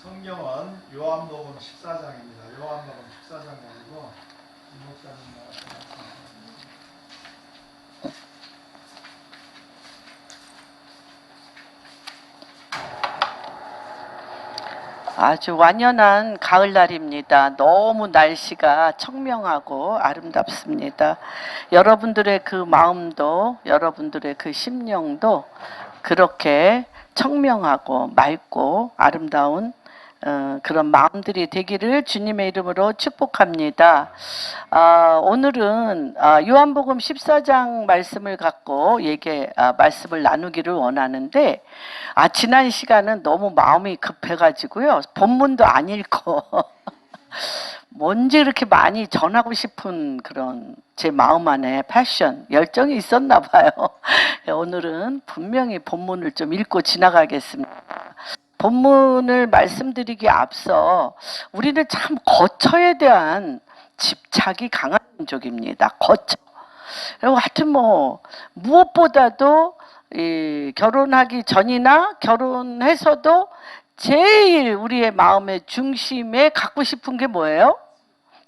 성경은 요한복음 14장입니다. 요한복음 14장 가지고 이 목사님 말씀하십니다. 아주 완연한 가을날입니다. 너무 날씨가 청명하고 아름답습니다. 여러분들의 그 마음도 여러분들의 그 심령도 그렇게 청명하고 맑고 아름다운 그런 마음들이 되기를 주님의 이름으로 축복합니다. 오늘은 요한복음 14장 말씀을 갖고 말씀을 나누기를 원하는데 지난 시간은 너무 마음이 급해가지고요. 본문도 안 읽고 뭔지 이렇게 많이 전하고 싶은 그런 제 마음 안에 패션, 열정이 있었나 봐요. 오늘은 분명히 본문을 좀 읽고 지나가겠습니다. 본문을 말씀드리기에 앞서 우리는 참 거처에 대한 집착이 강한 민족입니다. 거처. 그리고 하여튼 무엇보다도 결혼하기 전이나 결혼해서도 제일 우리의 마음의 중심에 갖고 싶은 게 뭐예요?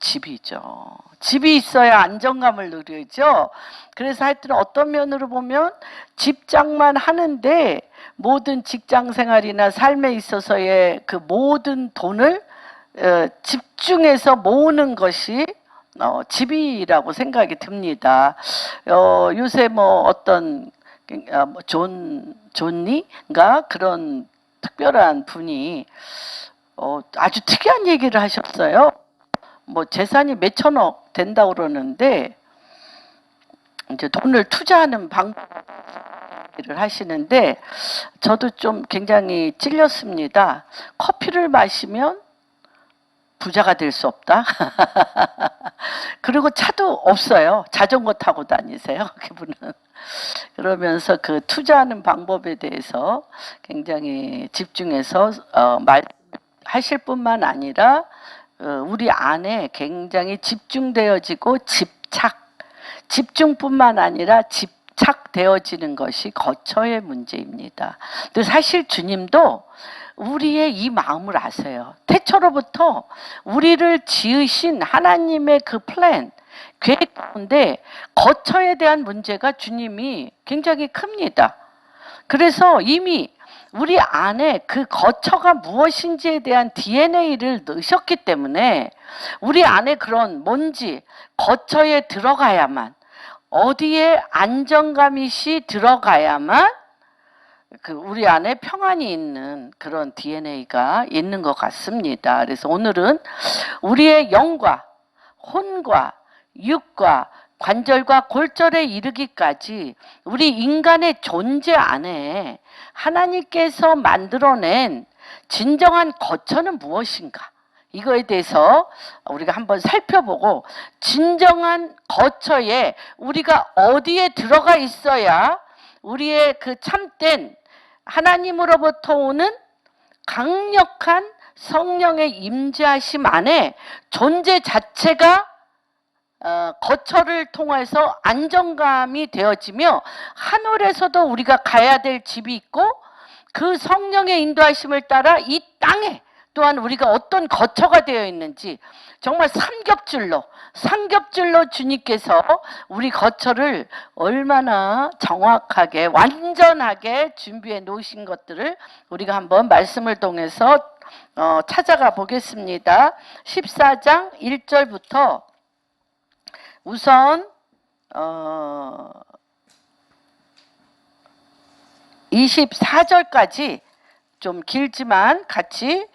집이죠. 집이 있어야 안정감을 누리죠. 그래서 하여튼 어떤 면으로 보면 집장만 하는데 모든 직장 생활이나 삶에 있어서의 그 모든 돈을 집중해서 모으는 것이 집이라고 생각이 듭니다. 요새 어떤 존니가 그런 특별한 분이 아주 특이한 얘기를 하셨어요. 재산이 몇천억 된다고 그러는데 이제 돈을 투자하는 방법을 하시는데 저도 좀 굉장히 찔렸습니다. 커피를 마시면 부자가 될 수 없다. 그리고 차도 없어요. 자전거 타고 다니세요, 그분은. 그러면서 그 투자하는 방법에 대해서 굉장히 집중해서 말하실 뿐만 아니라 우리 안에 굉장히 집중되어지고 집중뿐만 아니라 집착되어지는 것이 거처의 문제입니다. 근데 사실 주님도 우리의 이 마음을 아세요. 태초로부터 우리를 지으신 하나님의 그 플랜, 계획 가운데 거처에 대한 문제가 주님이 굉장히 큽니다. 그래서 이미 우리 안에 그 거처가 무엇인지에 대한 DNA를 넣으셨기 때문에 우리 안에 그런 뭔지 거처에 들어가야만, 어디에 안정감이 들어가야만 우리 안에 평안이 있는 그런 DNA가 있는 것 같습니다. 그래서 오늘은 우리의 영과 혼과 육과 관절과 골절에 이르기까지 우리 인간의 존재 안에 하나님께서 만들어낸 진정한 거처는 무엇인가? 이거에 대해서 우리가 한번 살펴보고 진정한 거처에 우리가 어디에 들어가 있어야 우리의 그 참된 하나님으로부터 오는 강력한 성령의 임재하심 안에 존재 자체가 거처를 통해서 안정감이 되어지며 하늘에서도 우리가 가야 될 집이 있고 그 성령의 인도하심을 따라 이 땅에 또한 우리가 어떤 거처가 되어 있는지 정말 삼겹줄로 주님께서 우리 거처를 얼마나 정확하게 완전하게 준비해 놓으신 것들을 우리가 한번 말씀을 통해서 찾아가 보겠습니다. 14장 1절부터 우선 24절까지 좀 길지만 같이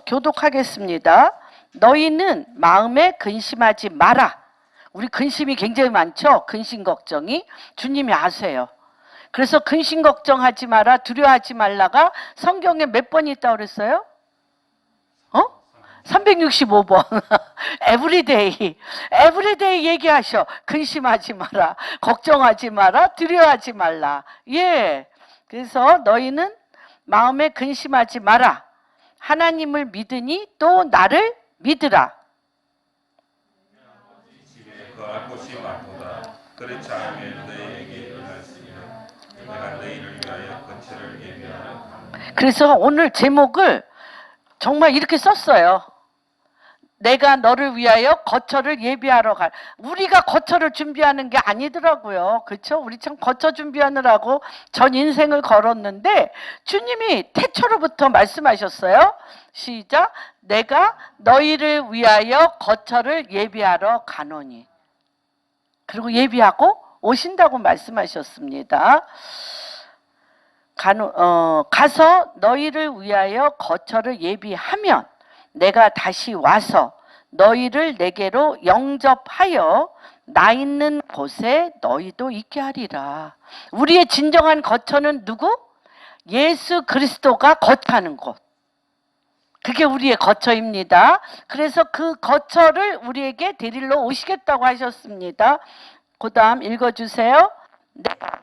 교독하겠습니다. 너희는 마음에 근심하지 마라. 우리 근심이 굉장히 많죠. 근심 걱정이. 주님이 아세요. 그래서 근심 걱정하지 마라, 두려워하지 말라가 성경에 몇 번 있다고 그랬어요? 365번. 에브리데이 얘기하셔. 근심하지 마라, 걱정하지 마라, 두려워하지 말라. 예. 그래서 너희는 마음에 근심하지 마라. 하나님을 믿으니 또 나를 믿으라. 집에 거할 곳이 많도다. 그렇지 않으면 너희에게 일어났으리라. 내가 너희를 위하여 거처를 예비하라. 그래서 오늘 제목을 정말 이렇게 썼어요. 내가 너를 위하여 거처를 예비하러 갈. 우리가 거처를 준비하는 게 아니더라고요. 그렇죠? 우리 참 거처 준비하느라고 전 인생을 걸었는데 주님이 태초로부터 말씀하셨어요. 시작. 내가 너희를 위하여 거처를 예비하러 가노니. 그리고 예비하고 오신다고 말씀하셨습니다. 가서 너희를 위하여 거처를 예비하면 내가 다시 와서 너희를 내게로 영접하여 나 있는 곳에 너희도 있게 하리라. 우리의 진정한 거처는 누구? 예수 그리스도가 거처하는 곳. 그게 우리의 거처입니다. 그래서 그 거처를 우리에게 데리러 오시겠다고 하셨습니다. 그 다음 읽어주세요. 내가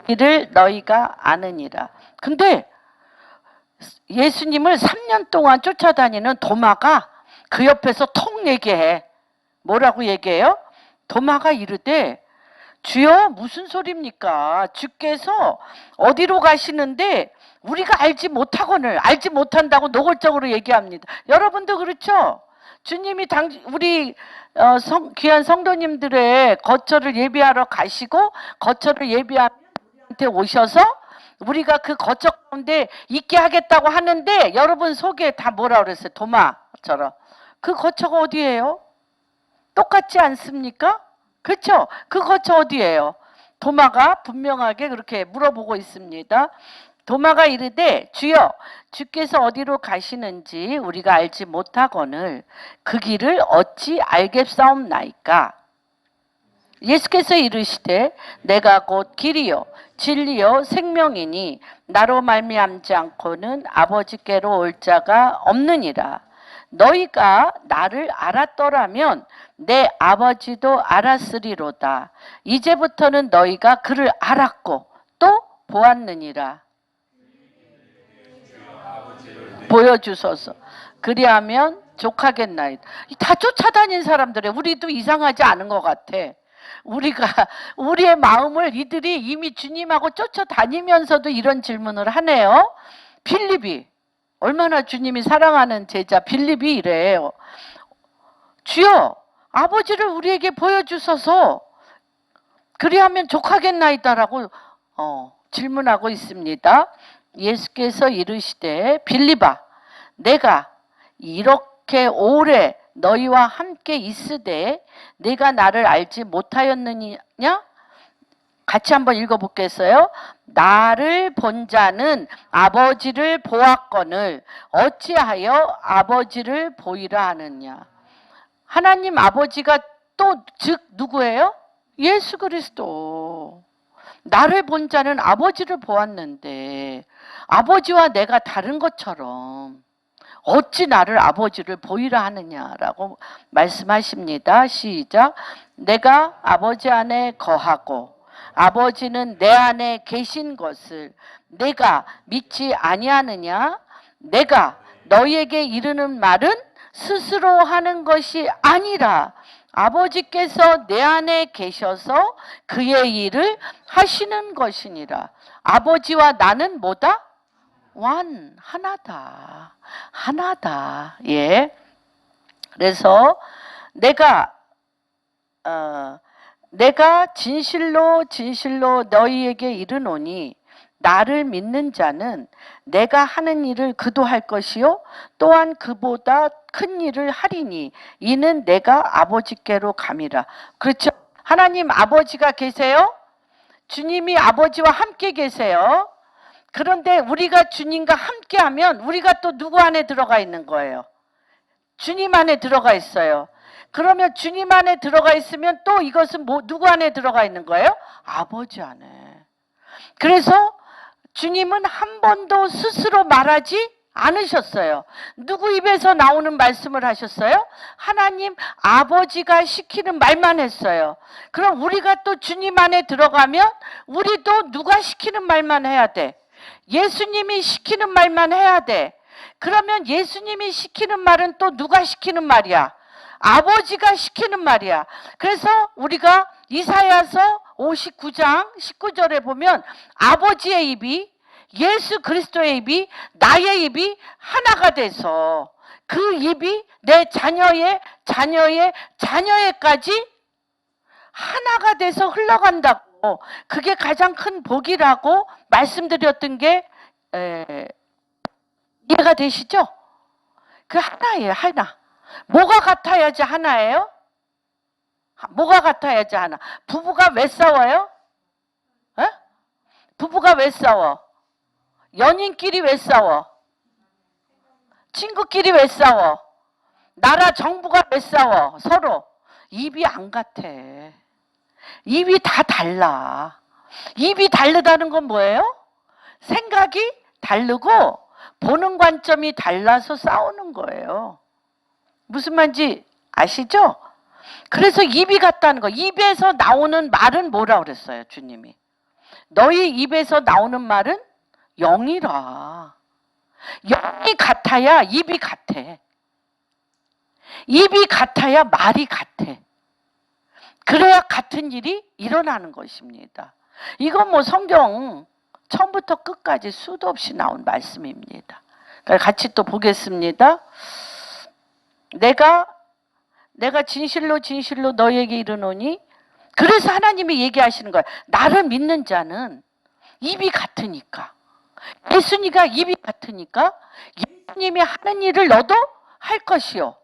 이를 너희가 아느니라. 근데 예수님을 3년 동안 쫓아다니는 도마가 그 옆에서 통 얘기해. 뭐라고 얘기해요? 도마가 이르되 주여 무슨 소리입니까? 주께서 어디로 가시는데 우리가 알지 못하거늘 알지 못한다고 노골적으로 얘기합니다. 여러분도 그렇죠? 주님이 우리 귀한 성도님들의 거처를 예비하러 가시고 거처를 예비하러 우리한테 오셔서 우리가 그 거처 가운데 있게 하겠다고 하는데 여러분 속에 다 뭐라 그랬어요? 도마처럼. 그 거처가 어디예요? 똑같지 않습니까? 그렇죠? 그 거처 어디예요? 도마가 분명하게 그렇게 물어보고 있습니다. 도마가 이르되 주여 주께서 어디로 가시는지 우리가 알지 못하거늘 그 길을 어찌 알겠사옵나이까? 예수께서 이르시되 내가 곧 길이요 진리요 생명이니 나로 말미암지 않고는 아버지께로 올 자가 없느니라. 너희가 나를 알았더라면 내 아버지도 알았으리로다. 이제부터는 너희가 그를 알았고 또 보았느니라. 보여주소서. 그리하면 족하겠나이다. 다 쫓아다닌 사람들에 우리도 이상하지 않은 것 같아. 우리의 마음을 이들이 이미 주님하고 쫓아다니면서도 이런 질문을 하네요. 빌립이 얼마나 주님이 사랑하는 제자 빌립이 이래요. 주여 아버지를 우리에게 보여주소서. 그리하면 족하겠나이다라고 질문하고 있습니다. 예수께서 이르시되 빌립아 내가 이렇게 오래 너희와 함께 있으되 내가 나를 알지 못하였느냐? 같이 한번 읽어보겠어요? 나를 본 자는 아버지를 보았거늘 어찌하여 아버지를 보이라 하느냐? 하나님 아버지가 또 즉 누구예요? 예수 그리스도. 나를 본 자는 아버지를 보았는데 아버지와 내가 다른 것처럼 어찌 나를 아버지를 보이라 하느냐라고 말씀하십니다. 시작. 내가 아버지 안에 거하고 아버지는 내 안에 계신 것을 내가 믿지 아니하느냐? 내가 너희에게 이르는 말은 스스로 하는 것이 아니라 아버지께서 내 안에 계셔서 그의 일을 하시는 것이니라. 아버지와 나는 뭐다? 하나다. 예. 그래서 내가 진실로 너희에게 이르노니 나를 믿는 자는 내가 하는 일을 그도 할 것이요 또한 그보다 큰 일을 하리니 이는 내가 아버지께로 감이라. 그렇죠? 하나님 아버지가 계세요? 주님이 아버지와 함께 계세요. 그런데 우리가 주님과 함께하면 우리가 또 누구 안에 들어가 있는 거예요? 주님 안에 들어가 있어요. 그러면 주님 안에 들어가 있으면 또 이것은 누구 안에 들어가 있는 거예요? 아버지 안에. 그래서 주님은 한 번도 스스로 말하지 않으셨어요. 누구 입에서 나오는 말씀을 하셨어요? 하나님 아버지가 시키는 말만 했어요. 그럼 우리가 또 주님 안에 들어가면 우리도 누가 시키는 말만 해야 돼. 예수님이 시키는 말만 해야 돼. 그러면 예수님이 시키는 말은 또 누가 시키는 말이야? 아버지가 시키는 말이야. 그래서 우리가 이사야서 59장 19절에 보면 아버지의 입이 예수 그리스도의 입이 나의 입이 하나가 돼서 그 입이 내 자녀의 자녀의 자녀에까지 하나가 돼서 흘러간다고. 그게 가장 큰 복이라고 말씀드렸던 게 이해가 되시죠? 그 하나예요, 하나. 뭐가 같아야지 하나예요? 뭐가 같아야지 하나. 부부가 왜 싸워요? 에? 부부가 왜 싸워? 연인끼리 왜 싸워? 친구끼리 왜 싸워? 나라 정부가 왜 싸워? 서로. 입이 안 같아. 입이 다 달라. 입이 다르다는 건 뭐예요? 생각이 다르고 보는 관점이 달라서 싸우는 거예요. 무슨 말인지 아시죠? 그래서 입이 같다는 거. 입에서 나오는 말은 뭐라 그랬어요, 주님이? 너희 입에서 나오는 말은 영이라. 영이 같아야 입이 같아. 입이 같아야 말이 같아. 그래야 같은 일이 일어나는 것입니다. 이건 뭐 성경 처음부터 끝까지 수도 없이 나온 말씀입니다. 같이 또 보겠습니다. 내가 진실로 진실로 너에게 이르노니. 그래서 하나님이 얘기하시는 거예요. 나를 믿는 자는 입이 같으니까. 예수님과 입이 같으니까 예수님이 하는 일을 너도 할 것이요.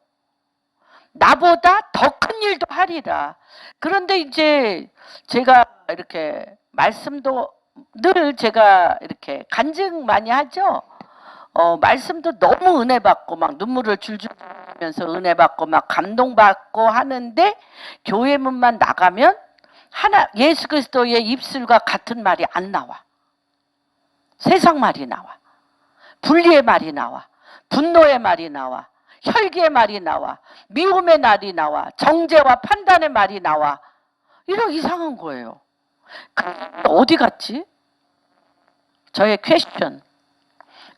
나보다 더 큰 일도 하리라. 그런데 이제 제가 이렇게 말씀도 늘 제가 이렇게 간증 많이 하죠. 말씀도 너무 은혜 받고 막 눈물을 줄줄 흘리면서 은혜 받고 막 감동받고 하는데 교회 문만 나가면 예수 그리스도의 입술과 같은 말이 안 나와. 세상 말이 나와. 분리의 말이 나와. 분노의 말이 나와. 혈기의 말이 나와. 미움의 말이 나와. 정죄와 판단의 말이 나와. 이런 이상한 거예요. 어디 갔지? 저의 퀘스천.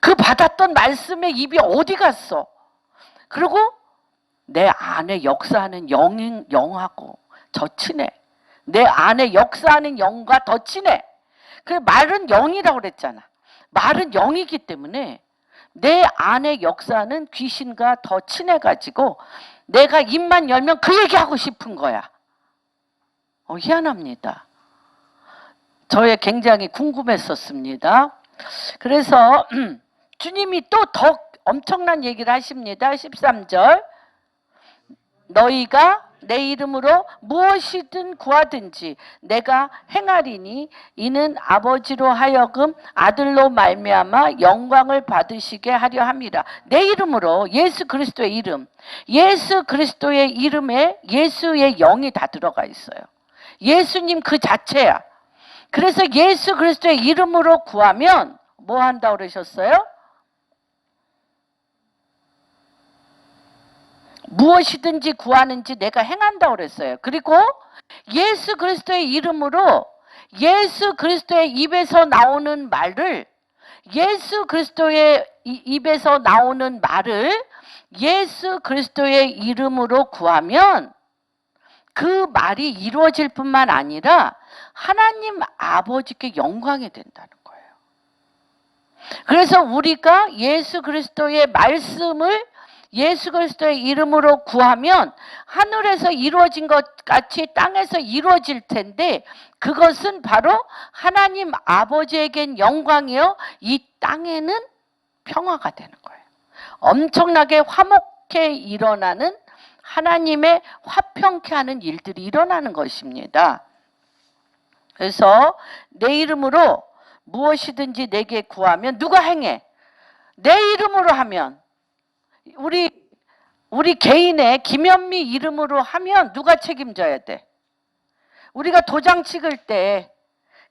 그 받았던 말씀의 입이 어디 갔어? 그리고 내 안에 역사하는 영하고 더 친해. 내 안에 역사하는 영과 더 친해. 그 말은 영이라고 그랬잖아. 말은 영이기 때문에 내 안에 역사하는 귀신과 더 친해가지고 내가 입만 열면 그 얘기하고 싶은 거야. 희한합니다. 저의 굉장히 궁금했었습니다. 그래서 주님이 또 더 엄청난 얘기를 하십니다. 13절. 너희가 내 이름으로 무엇이든 구하든지 내가 행하리니 이는 아버지로 하여금 아들로 말미암아 영광을 받으시게 하려 함이라. 내 이름으로, 예수 그리스도의 이름, 예수 그리스도의 이름에 예수의 영이 다 들어가 있어요. 예수님 그 자체야. 그래서 예수 그리스도의 이름으로 구하면 뭐 한다고 그러셨어요? 무엇이든지 구하는지 내가 행한다고 그랬어요. 그리고 예수 그리스도의 이름으로 예수 그리스도의 입에서 나오는 말을 예수 그리스도의 입에서 나오는 말을 예수 그리스도의 이름으로 구하면 그 말이 이루어질 뿐만 아니라 하나님 아버지께 영광이 된다는 거예요. 그래서 우리가 예수 그리스도의 말씀을 예수 그리스도의 이름으로 구하면 하늘에서 이루어진 것 같이 땅에서 이루어질 텐데 그것은 바로 하나님 아버지에겐 영광이요 이 땅에는 평화가 되는 거예요. 엄청나게 화목해 일어나는 하나님의 화평케 하는 일들이 일어나는 것입니다. 그래서 내 이름으로 무엇이든지 내게 구하면 누가 행해? 내 이름으로 하면 우리 개인의 김현미 이름으로 하면 누가 책임져야 돼? 우리가 도장 찍을 때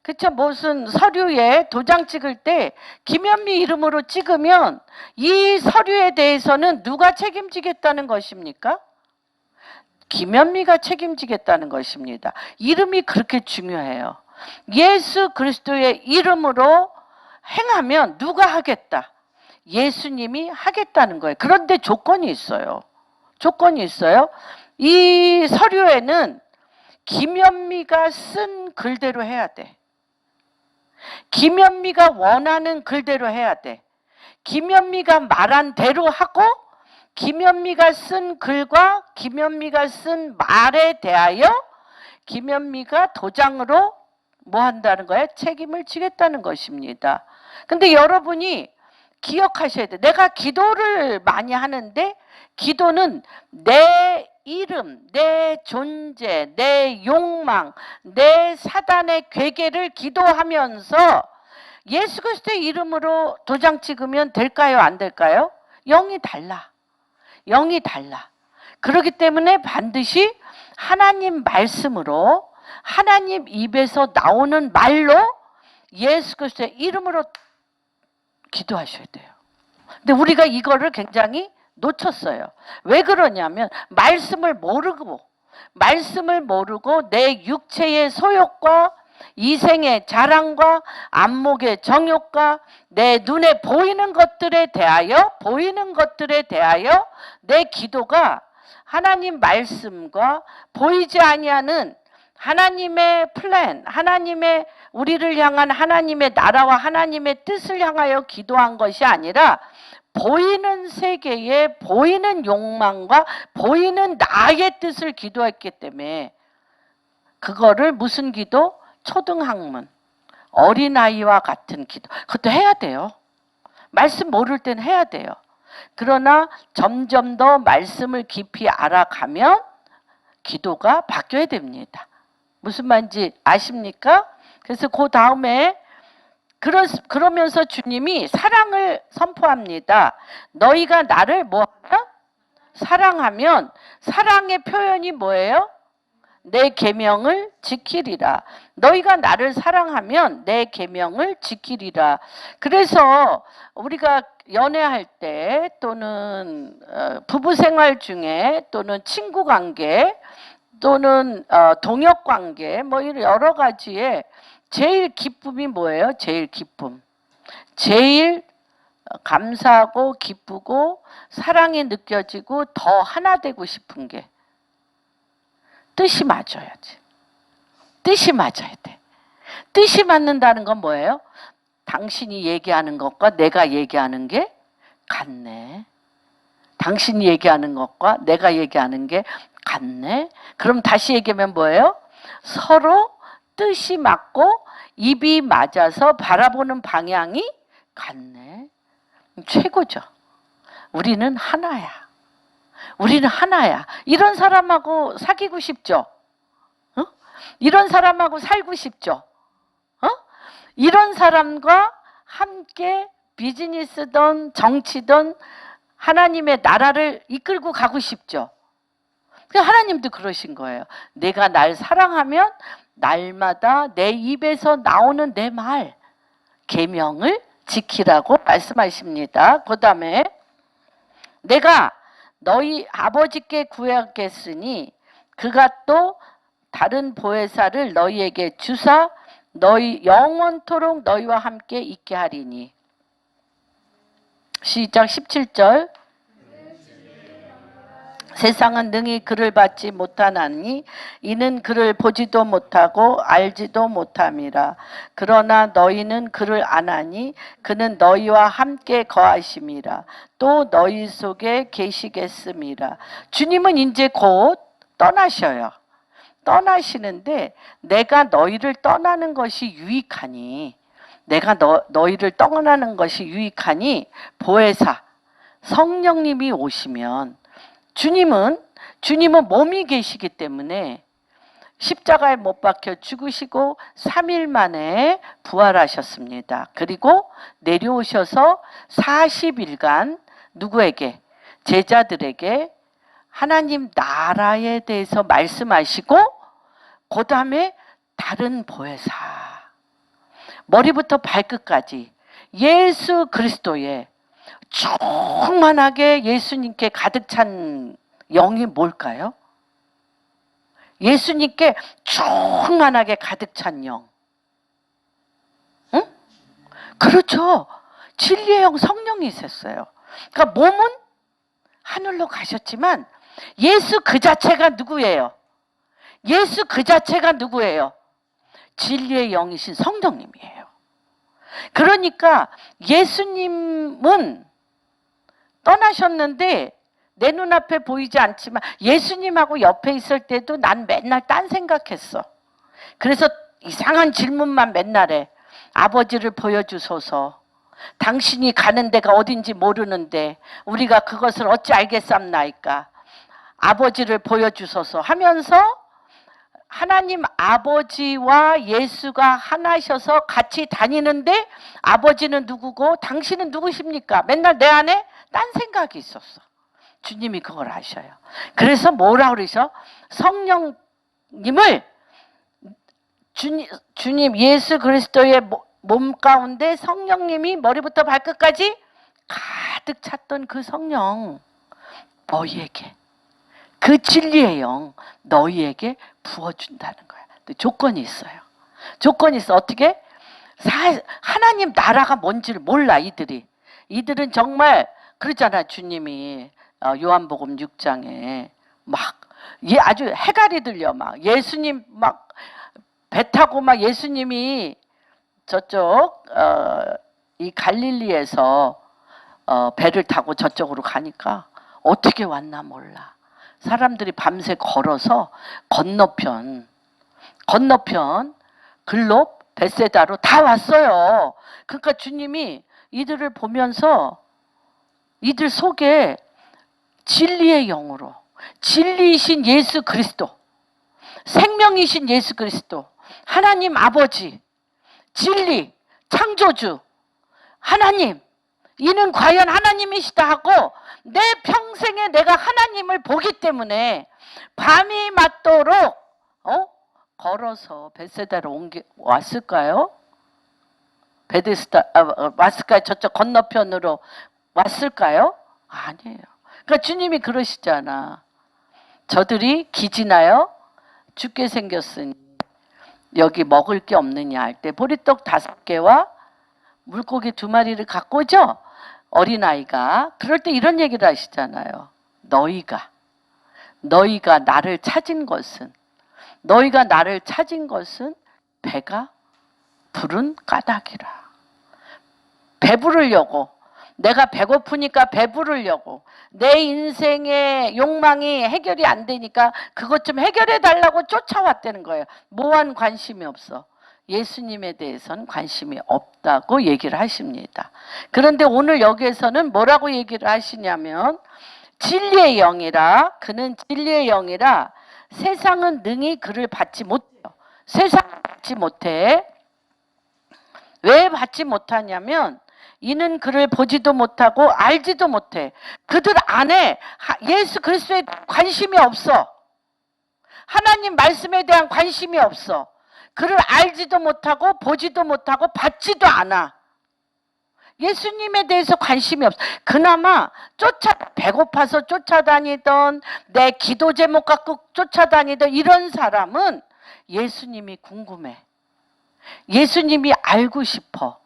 그쵸? 무슨 서류에 도장 찍을 때 김현미 이름으로 찍으면 이 서류에 대해서는 누가 책임지겠다는 것입니까? 김현미가 책임지겠다는 것입니다. 이름이 그렇게 중요해요. 예수 그리스도의 이름으로 행하면 누가 하겠다? 예수님이 하겠다는 거예요. 그런데 조건이 있어요. 조건이 있어요. 이 서류에는 김현미가 쓴 글대로 해야 돼. 김현미가 원하는 글대로 해야 돼. 김현미가 말한 대로 하고 김현미가 쓴 글과 김현미가 쓴 말에 대하여 김현미가 도장으로 뭐 한다는 거예요? 책임을 지겠다는 것입니다. 근데 여러분이 기억하셔야 돼. 내가 기도를 많이 하는데 기도는 내 이름, 내 존재, 내 욕망, 내 사단의 괴계를 기도하면서 예수 그리스도의 이름으로 도장 찍으면 될까요? 안 될까요? 영이 달라. 영이 달라. 그렇기 때문에 반드시 하나님 말씀으로 하나님 입에서 나오는 말로 예수 그리스도의 이름으로 기도하셔야 돼요. 근데 우리가 이거를 굉장히 놓쳤어요. 왜 그러냐면 말씀을 모르고 내 육체의 소욕과 이생의 자랑과 안목의 정욕과 내 눈에 보이는 것들에 대하여 내 기도가 하나님 말씀과 보이지 아니하는 하나님의 플랜, 하나님의 우리를 향한 하나님의 나라와 하나님의 뜻을 향하여 기도한 것이 아니라 보이는 세계에 보이는 욕망과 보이는 나의 뜻을 기도했기 때문에 그거를 무슨 기도? 초등학문, 어린아이와 같은 기도. 그것도 해야 돼요. 말씀 모를 땐 해야 돼요. 그러나 점점 더 말씀을 깊이 알아가면 기도가 바뀌어야 됩니다. 무슨 말인지 아십니까? 그래서 그 다음에 그러면서 주님이 사랑을 선포합니다. 너희가 나를 뭐하냐? 사랑하면 사랑의 표현이 뭐예요? 내 계명을 지키리라. 너희가 나를 사랑하면 내 계명을 지키리라. 그래서 우리가 연애할 때 또는 부부 생활 중에 또는 친구 관계 또는 동역 관계 뭐 이런 여러 가지에 제일 기쁨이 뭐예요? 제일 기쁨. 제일 감사하고 기쁘고 사랑이 느껴지고 더 하나 되고 싶은 게 뜻이 맞아야지. 뜻이 맞아야 돼. 뜻이 맞는다는 건 뭐예요? 당신이 얘기하는 것과 내가 얘기하는 게 같네. 당신이 얘기하는 것과 내가 얘기하는 게 같네. 그럼 다시 얘기하면 뭐예요? 서로 뜻이 맞고 입이 맞아서 바라보는 방향이 같네. 최고죠. 우리는 하나야. 우리는 하나야. 이런 사람하고 사귀고 싶죠? 어? 이런 사람하고 살고 싶죠? 이런 사람과 함께 비즈니스든 정치든 하나님의 나라를 이끌고 가고 싶죠? 하나님도 그러신 거예요. 내가 날 사랑하면 날마다 내 입에서 나오는 내 말, 계명을 지키라고 말씀하십니다. 그 다음에 내가 너희 아버지께 구하겠으니 그가 또 다른 보혜사를 너희에게 주사 너희 영원토록 너희와 함께 있게 하리니. 시작 17절. 세상은 능히 그를 받지 못하나니 이는 그를 보지도 못하고 알지도 못함이라. 그러나 너희는 그를 아나니 그는 너희와 함께 거하심이라. 또 너희 속에 계시겠음이라. 주님은 이제 곧 떠나셔요. 떠나시는데 내가 너희를 떠나는 것이 유익하니 너희를 떠나는 것이 유익하니 보혜사 성령님이 오시면 주님은 몸이 계시기 때문에 십자가에 못 박혀 죽으시고 3일 만에 부활하셨습니다. 그리고 내려오셔서 40일간 누구에게? 제자들에게 하나님 나라에 대해서 말씀하시고 그 다음에 다른 보혜사 머리부터 발끝까지 예수 그리스도의 충만하게 예수님께 가득 찬 영이 뭘까요? 예수님께 충만하게 가득 찬 영. 응? 그렇죠. 진리의 영 성령이 있었어요. 그러니까 몸은 하늘로 가셨지만 예수 그 자체가 누구예요? 예수 그 자체가 누구예요? 진리의 영이신 성령님이에요. 그러니까 예수님은 떠나셨는데 내 눈앞에 보이지 않지만 예수님하고 옆에 있을 때도 난 맨날 딴 생각했어. 그래서 이상한 질문만 맨날 해. 아버지를 보여주소서. 당신이 가는 데가 어딘지 모르는데 우리가 그것을 어찌 알겠삼나이까. 아버지를 보여주소서 하면서 하나님 아버지와 예수가 하나셔서 같이 다니는데 아버지는 누구고 당신은 누구십니까? 맨날 내 안에 딴 생각이 있었어. 주님이 그걸 아셔요. 그래서 뭐라 그러셔? 성령님을 주님 예수 그리스도의 몸 가운데 성령님이 머리부터 발끝까지 가득 찼던 그 성령 너희에게 그 진리의 영 너희에게 부어준다는 거야. 근데 조건이 있어요. 조건이 있어. 어떻게? 하나님 나라가 뭔지를 몰라 이들이. 이들은 정말 그러잖아. 주님이 요한복음 6장에 막 아주 해갈이 들려. 막 예수님 막 배 타고 막 예수님이 저쪽 이 갈릴리에서 배를 타고 저쪽으로 가니까 어떻게 왔나 몰라. 사람들이 밤새 걸어서 건너편 글로 벳세다로 다 왔어요. 그러니까 주님이 이들을 보면서 이들 속에 진리의 영으로 진리이신 예수 그리스도 생명이신 예수 그리스도 하나님 아버지 진리 창조주 하나님 이는 과연 하나님이시다 하고 내 평생에 내가 하나님을 보기 때문에 밤이 맞도록 걸어서 벳세다로 왔을까요? 왔을까요? 저쪽 건너편으로 왔을까요? 아니에요. 그러니까 주님이 그러시잖아. 저들이 기진하여 죽게 생겼으니 여기 먹을 게 없느냐 할 때 보리떡 5개와 물고기 2마리를 갖고 오죠. 어린아이가. 그럴 때 이런 얘기를 하시잖아요. 너희가 나를 찾은 것은 배가 부른 까닭이라. 배부르려고 내가 배고프니까 배부르려고 내 인생의 욕망이 해결이 안 되니까 그것 좀 해결해 달라고 쫓아왔다는 거예요. 뭐한 관심이 없어. 예수님에 대해서는 관심이 없다고 얘기를 하십니다. 그런데 오늘 여기에서는 뭐라고 얘기를 하시냐면 진리의 영이라 그는 진리의 영이라 세상은 능히 그를 받지 못해요. 세상은 받지 못해. 왜 받지 못하냐면 이는 그를 보지도 못하고 알지도 못해. 그들 안에 예수 그리스도에 관심이 없어. 하나님 말씀에 대한 관심이 없어. 그를 알지도 못하고 보지도 못하고 받지도 않아. 예수님에 대해서 관심이 없어. 그나마 배고파서 쫓아다니던 내 기도 제목 갖고 쫓아다니던 이런 사람은 예수님이 궁금해. 예수님이 알고 싶어.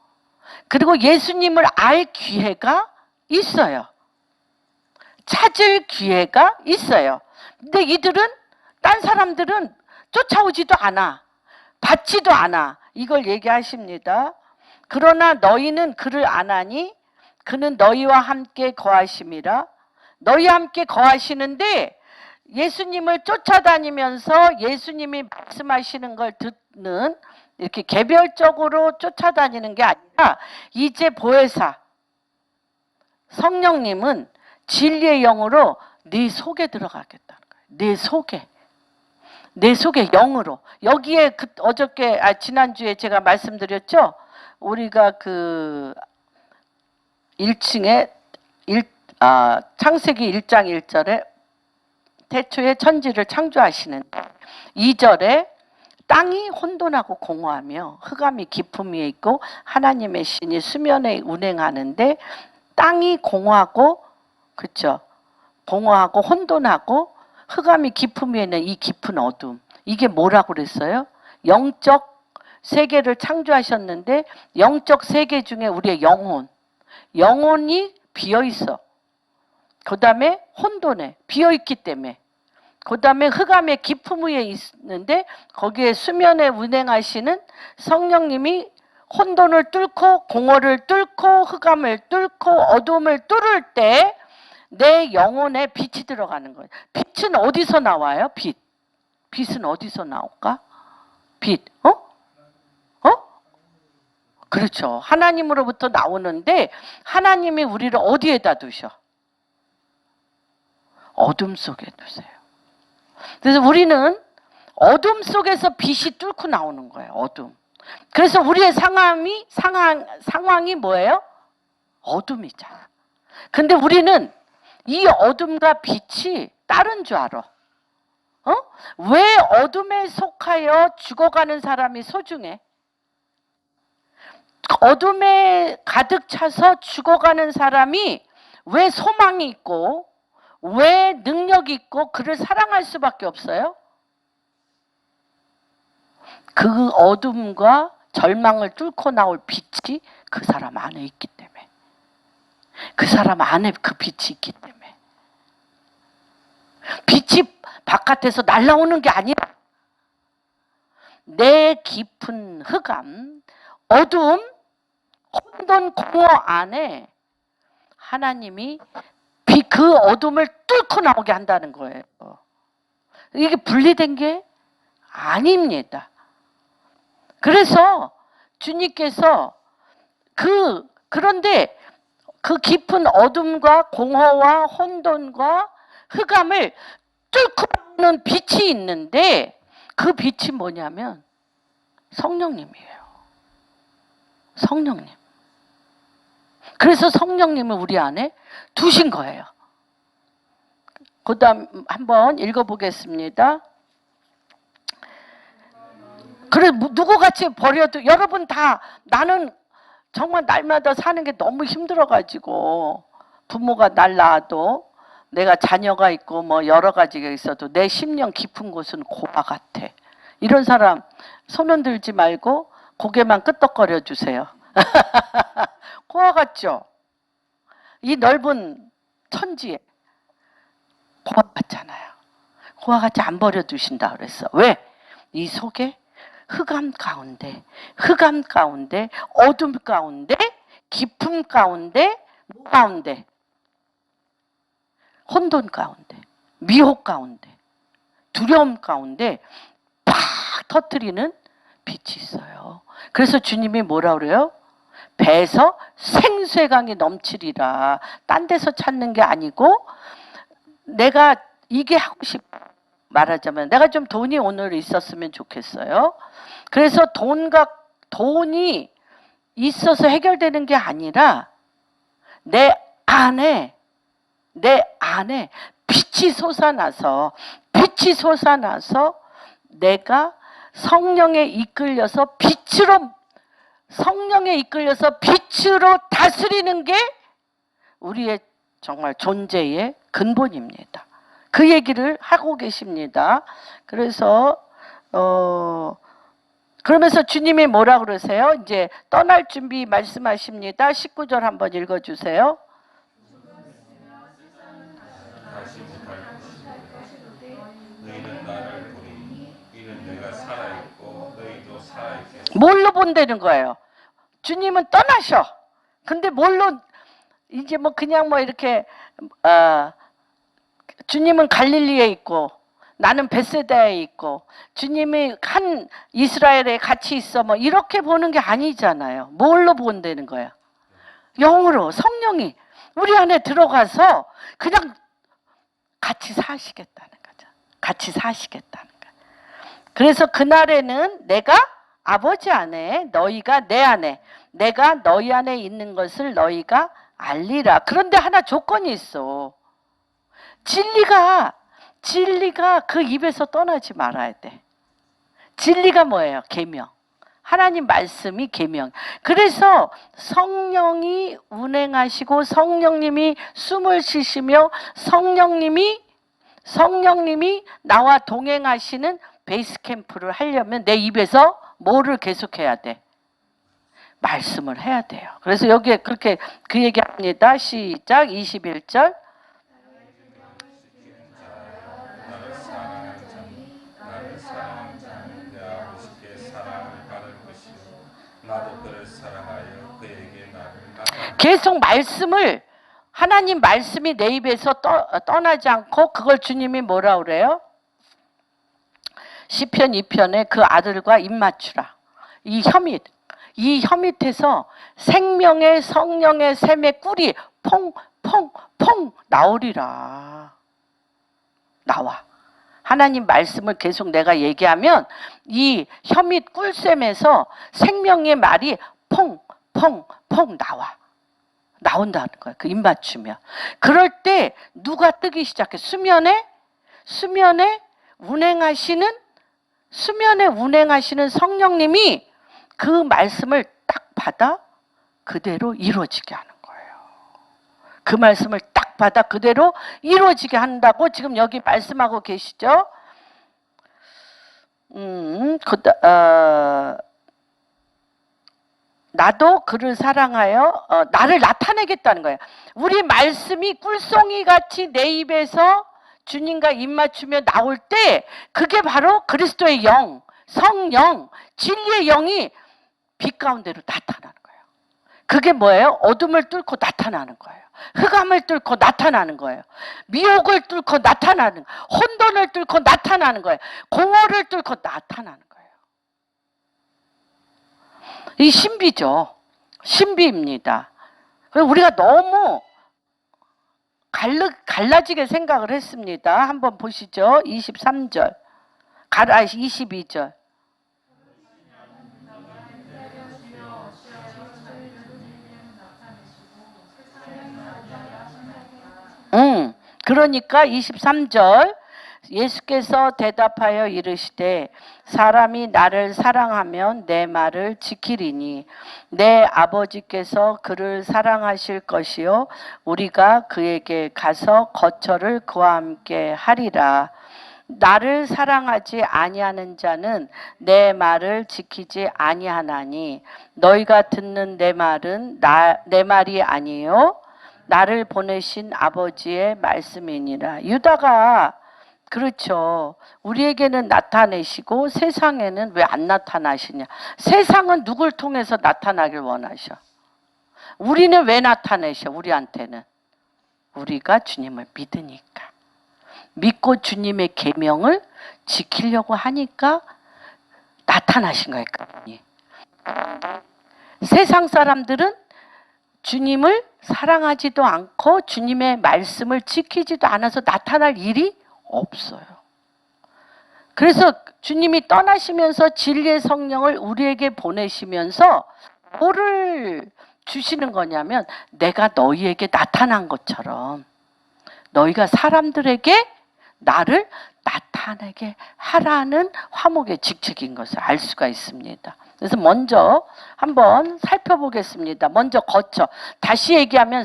그리고 예수님을 알 기회가 있어요. 찾을 기회가 있어요. 근데 딴 사람들은 쫓아오지도 않아. 받지도 않아. 이걸 얘기하십니다. 그러나 너희는 그를 아나니 그는 너희와 함께 거하심이라. 너희와 함께 거하시는데 예수님을 쫓아다니면서 예수님이 말씀하시는 걸 듣는 이렇게 개별적으로 쫓아다니는 게 아니라 이제 보혜사 성령님은 진리의 영으로 네 속에 들어가겠다는 거예요. 내 속에 영으로. 여기에 지난주에 제가 말씀드렸죠. 우리가 그 1층에 창세기 1장 1절에 태초에 천지를 창조하시는 2절에 땅이 혼돈하고 공허하며 흑암이 깊음 위에 있고 하나님의 신이 수면에 운행하는데 땅이 공허하고 그렇죠. 공허하고 혼돈하고 흑암이 깊음 위에 있는 이 깊은 어둠. 이게 뭐라고 그랬어요? 영적 세계를 창조하셨는데 영적 세계 중에 우리의 영혼이 비어있어. 그 다음에 혼돈에 비어있기 때문에 그 다음에 흑암의 깊음 위에 있는데 거기에 수면에 운행하시는 성령님이 혼돈을 뚫고 공허를 뚫고 흑암을 뚫고 어둠을 뚫을 때 내 영혼에 빛이 들어가는 거예요. 빛은 어디서 나와요? 빛. 빛은 어디서 나올까? 빛. 그렇죠. 하나님으로부터 나오는데 하나님이 우리를 어디에다 두셔? 어둠 속에 두세요. 그래서 우리는 어둠 속에서 빛이 뚫고 나오는 거예요. 어둠. 그래서 우리의 상황이 뭐예요? 어둠이잖아. 근데 우리는 이 어둠과 빛이 다른 줄 알아. 왜 어둠에 속하여 죽어가는 사람이 소중해? 어둠에 가득 차서 죽어가는 사람이 왜 소망이 있고 왜 능력이 있고 그를 사랑할 수밖에 없어요? 그 어둠과 절망을 뚫고 나올 빛이 그 사람 안에 있기 때문에. 그 사람 안에 그 빛이 있기 때문에. 빛이 바깥에서 날아오는 게 아니라 내 깊은 흑암, 어둠, 혼돈, 공허 안에 하나님이 그 어둠을 뚫고 나오게 한다는 거예요. 이게 분리된 게 아닙니다. 그래서 주님께서 그런데 그 깊은 어둠과 공허와 혼돈과 흑암을 뚫고 나오는 빛이 있는데 그 빛이 뭐냐면 성령님이에요. 성령님. 그래서 성령님을 우리 안에 두신 거예요. 그 다음 한번 읽어보겠습니다. 그래 누구같이 버려도 여러분 다 나는 정말 날마다 사는 게 너무 힘들어가지고 부모가 날 낳아도 내가 자녀가 있고 뭐 여러 가지가 있어도 내 심령 깊은 곳은 고아 같아. 이런 사람 손은 들지 말고 고개만 끄덕거려 주세요. 고아 같죠? 이 넓은 천지에 고아 같잖아요. 고아 같이 안 버려두신다 그랬어. 왜? 이 속에 흑암 가운데 어둠 가운데 깊음 가운데 혼돈 가운데 미혹 가운데 두려움 가운데 팍 터뜨리는 빛이 있어요. 그래서 주님이 뭐라 그래요? 배에서 생수의 강이 넘치리라. 딴 데서 찾는 게 아니고 내가 이게 하고 싶어. 말하자면 내가 좀 돈이 오늘 있었으면 좋겠어요. 그래서 돈이 있어서 해결되는 게 아니라 내 안에 빛이 솟아나서 내가 성령에 이끌려서 빛으로 다스리는 게 우리의 정말 존재의 근본입니다. 그 얘기를 하고 계십니다. 그래서 그러면서 주님이 뭐라 그러세요? 이제 떠날 준비 말씀하십니다. 19절 한번 읽어주세요. 다시 못할 것이다. 너희는 나를 보리니 이는 내가 살아있고 너희도 살아있겠다. 뭘로 본다는 거예요? 주님은 떠나셔. 근데 뭘로 이제 뭐 그냥 뭐 이렇게 주님은 갈릴리에 있고 나는 벳세다에 있고 주님이 한 이스라엘에 같이 있어 뭐 이렇게 보는 게 아니잖아요. 뭘로 본다는 거야? 영으로 성령이 우리 안에 들어가서 그냥 같이 사시겠다는 거죠. 같이 사시겠다는 거예요. 그래서 그날에는 내가 아버지 안에 너희가 내 안에 내가 너희 안에 있는 것을 너희가 알리라. 그런데 하나 조건이 있어. 진리가 그 입에서 떠나지 말아야 돼. 진리가 뭐예요? 계명. 하나님 말씀이 계명. 그래서 성령이 운행하시고 성령님이 숨을 쉬시며 성령님이 나와 동행하시는 베이스 캠프를 하려면 내 입에서 뭐를 계속해야 돼? 말씀을 해야 돼요. 그래서 여기에 그렇게 그 얘기합니다. 시작 21절. 나를 사랑하는 자는 내 아버지께 사랑을 받을 것이요 나도 그를 계속 말씀을 하나님 말씀이 내 입에서 떠나지 않고 그걸 주님이 뭐라 그래요? 시편 2편에 그 아들과 입 맞추라. 이 혀밑에서 생명의 성령의 샘의 꿀이 퐁퐁퐁 나오리라. 나와. 하나님 말씀을 계속 내가 얘기하면 이 혀밑 꿀샘에서 생명의 말이 퐁퐁퐁 나온다는 거야. 그 입 맞추면. 그럴 때 누가 뜨기 시작해? 수면에 운행하시는 성령님이 그 말씀을 딱 받아 그대로 이루어지게 하는 거예요. 그 말씀을 딱 받아 그대로 이루어지게 한다고 지금 여기 말씀하고 계시죠? 나도 그를 사랑하여 나를 나타내겠다는 거예요. 우리 말씀이 꿀송이 같이 내 입에서 주님과 입 맞추며 나올 때 그게 바로 그리스도의 영, 성령, 진리의 영이 빛 가운데로 나타나는 거예요. 그게 뭐예요? 어둠을 뚫고 나타나는 거예요. 흑암을 뚫고 나타나는 거예요. 미혹을 뚫고 나타나는 거예요. 혼돈을 뚫고 나타나는 거예요. 공허를 뚫고 나타나는 거예요. 이 신비죠. 신비입니다. 우리가 너무 갈라지게 생각을 했습니다. 한번 보시죠. 23절. 22절. 그러니까 23절. 예수께서 대답하여 이르시되 사람이 나를 사랑하면 내 말을 지키리니 내 아버지께서 그를 사랑하실 것이요 우리가 그에게 가서 거처를 그와 함께 하리라. 나를 사랑하지 아니하는 자는 내 말을 지키지 아니하나니 너희가 듣는 내 말은 내 말이 아니요 나를 보내신 아버지의 말씀이니라. 유다가 그렇죠. 우리에게는 나타내시고 세상에는 왜 안 나타나시냐. 세상은 누굴 통해서 나타나길 원하셔. 우리는 왜 나타내셔? 우리한테는 우리가 주님을 믿으니까, 믿고 주님의 계명을 지키려고 하니까 나타나신 거예요. 세상 사람들은 주님을 사랑하지도 않고 주님의 말씀을 지키지도 않아서 나타날 일이 없어요. 그래서 주님이 떠나시면서 진리의 성령을 우리에게 보내시면서 뭐를 주시는 거냐면 내가 너희에게 나타난 것처럼 너희가 사람들에게 나를 나타내게 하라는 화목의 직책인 것을 알 수가 있습니다. 그래서 먼저 한번 살펴보겠습니다. 먼저 거처. 다시 얘기하면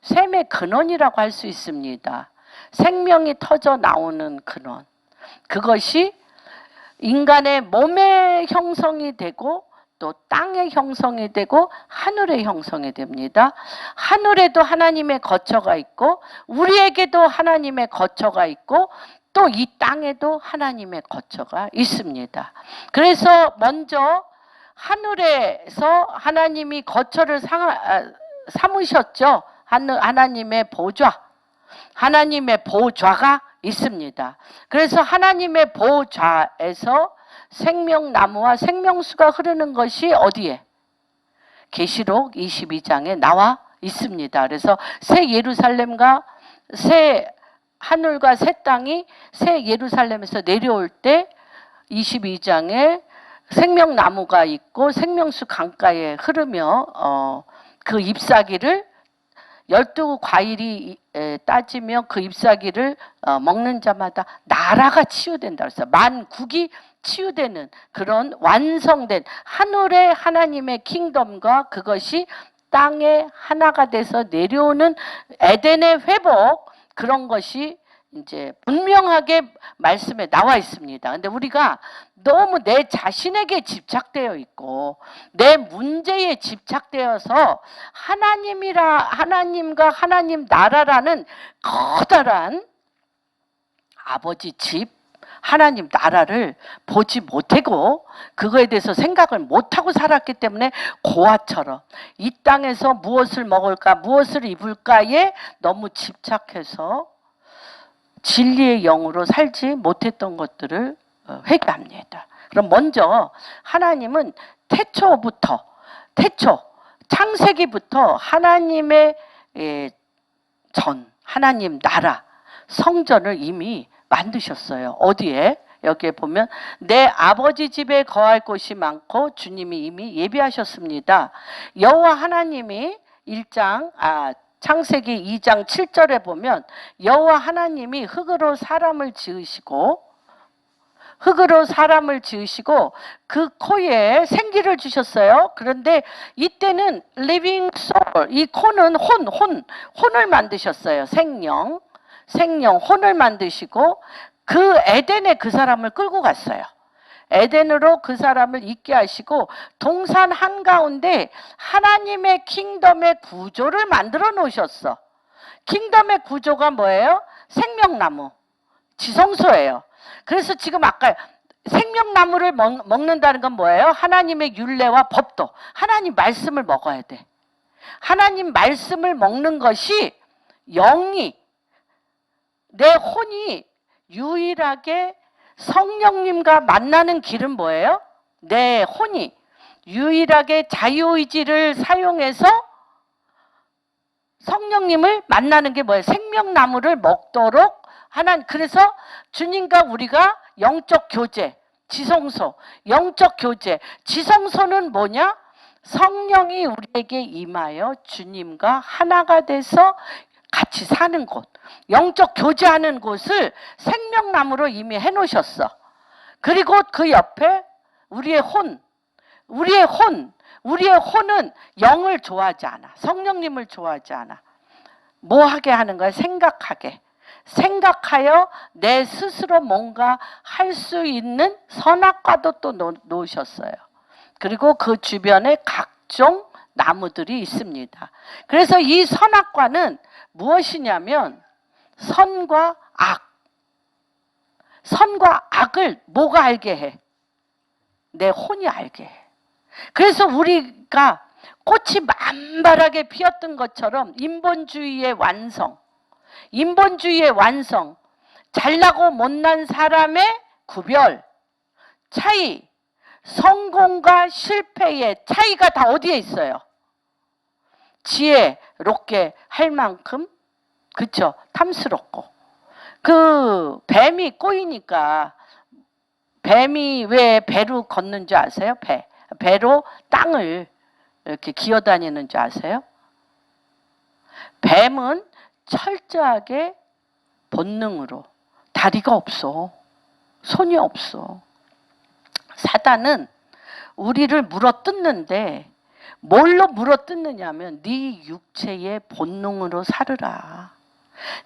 샘의 근원이라고 할 수 있습니다. 생명이 터져 나오는 근원. 그것이 인간의 몸의 형성이 되고 또 땅의 형성이 되고 하늘의 형성이 됩니다. 하늘에도 하나님의 거처가 있고 우리에게도 하나님의 거처가 있고 또 이 땅에도 하나님의 거처가 있습니다. 그래서 먼저 하늘에서 하나님이 거처를 삼으셨죠. 하나님의 보좌. 하나님의 보좌가 있습니다. 그래서 하나님의 보좌에서 생명나무와 생명수가 흐르는 것이 어디에? 계시록 22장에 나와 있습니다. 그래서 새 예루살렘과 새 하늘과 새 땅이 새 예루살렘에서 내려올 때 22장에 생명나무가 있고 생명수 강가에 흐르며 그 잎사귀를 12과일이 따지며 그 잎사귀를 먹는 자마다 나라가 치유된다. 그래서 만국이 치유되는 그런 완성된 하늘의 하나님의 킹덤과 그것이 땅에 하나가 돼서 내려오는 에덴의 회복, 그런 것이 이제 분명하게 말씀에 나와 있습니다. 근데 우리가 너무 내 자신에게 집착되어 있고 내 문제에 집착되어서 하나님과 하나님 나라라는 커다란 아버지 집, 하나님 나라를 보지 못하고 그거에 대해서 생각을 못하고 살았기 때문에 고아처럼 이 땅에서 무엇을 먹을까 무엇을 입을까에 너무 집착해서 진리의 영으로 살지 못했던 것들을 회개합니다. 그럼 먼저 하나님은 태초부터 창세기부터 하나님의 하나님 나라 성전을 이미 만드셨어요. 어디에? 여기에 보면 내 아버지 집에 거할 곳이 많고 주님이 이미 예비하셨습니다. 여호와 하나님이 창세기 2장 7절에 보면 여호와 하나님이 흙으로 사람을 지으시고 그 코에 생기를 주셨어요. 그런데 이때는 living soul, 이 코는 혼을 만드셨어요. 생명 혼을 만드시고 그 에덴에 그 사람을 끌고 갔어요. 에덴으로 그 사람을 있게 하시고 동산 한가운데 하나님의 킹덤의 구조를 만들어 놓으셨어. 킹덤의 구조가 뭐예요? 생명나무, 지성소예요. 그래서 지금 아까 생명나무를 먹는다는 건 뭐예요? 하나님의 율례와 법도, 하나님 말씀을 먹어야 돼. 하나님 말씀을 먹는 것이 영이, 내 혼이 유일하게 성령님과 만나는 길은 뭐예요? 내 혼이 유일하게 자유의지를 사용해서 성령님을 만나는 게 뭐예요? 생명나무를 먹도록 그래서 주님과 우리가 영적 교제, 지성소, 영적 교제. 지성소는 뭐냐? 성령이 우리에게 임하여 주님과 하나가 돼서 같이 사는 곳, 영적 교제하는 곳을 생명나무로 이미 해놓으셨어. 그리고 그 옆에 우리의 혼은 영을 좋아하지 않아. 성령님을 좋아하지 않아. 뭐 하게 하는 거야? 생각하여 내 스스로 뭔가 할 수 있는 선악과도 또 놓으셨어요. 그리고 그 주변에 각종 나무들이 있습니다. 그래서 이 선악과는 무엇이냐면 선과 악을 뭐가 알게 해? 내 혼이 알게 해. 그래서 우리가 꽃이 만발하게 피었던 것처럼 인본주의의 완성, 잘나고 못난 사람의 구별, 차이, 성공과 실패의 차이가 다 어디에 있어요? 지혜롭게 할 만큼, 그쵸? 탐스럽고. 그 뱀이 꼬이니까, 뱀이 왜 배로 걷는 줄 아세요? 배로 땅을 이렇게 기어다니는 줄 아세요? 뱀은 철저하게 본능으로, 다리가 없어, 손이 없어. 사단은 우리를 물어뜯는데 뭘로 물어뜯느냐면 네 육체의 본능으로 살으라.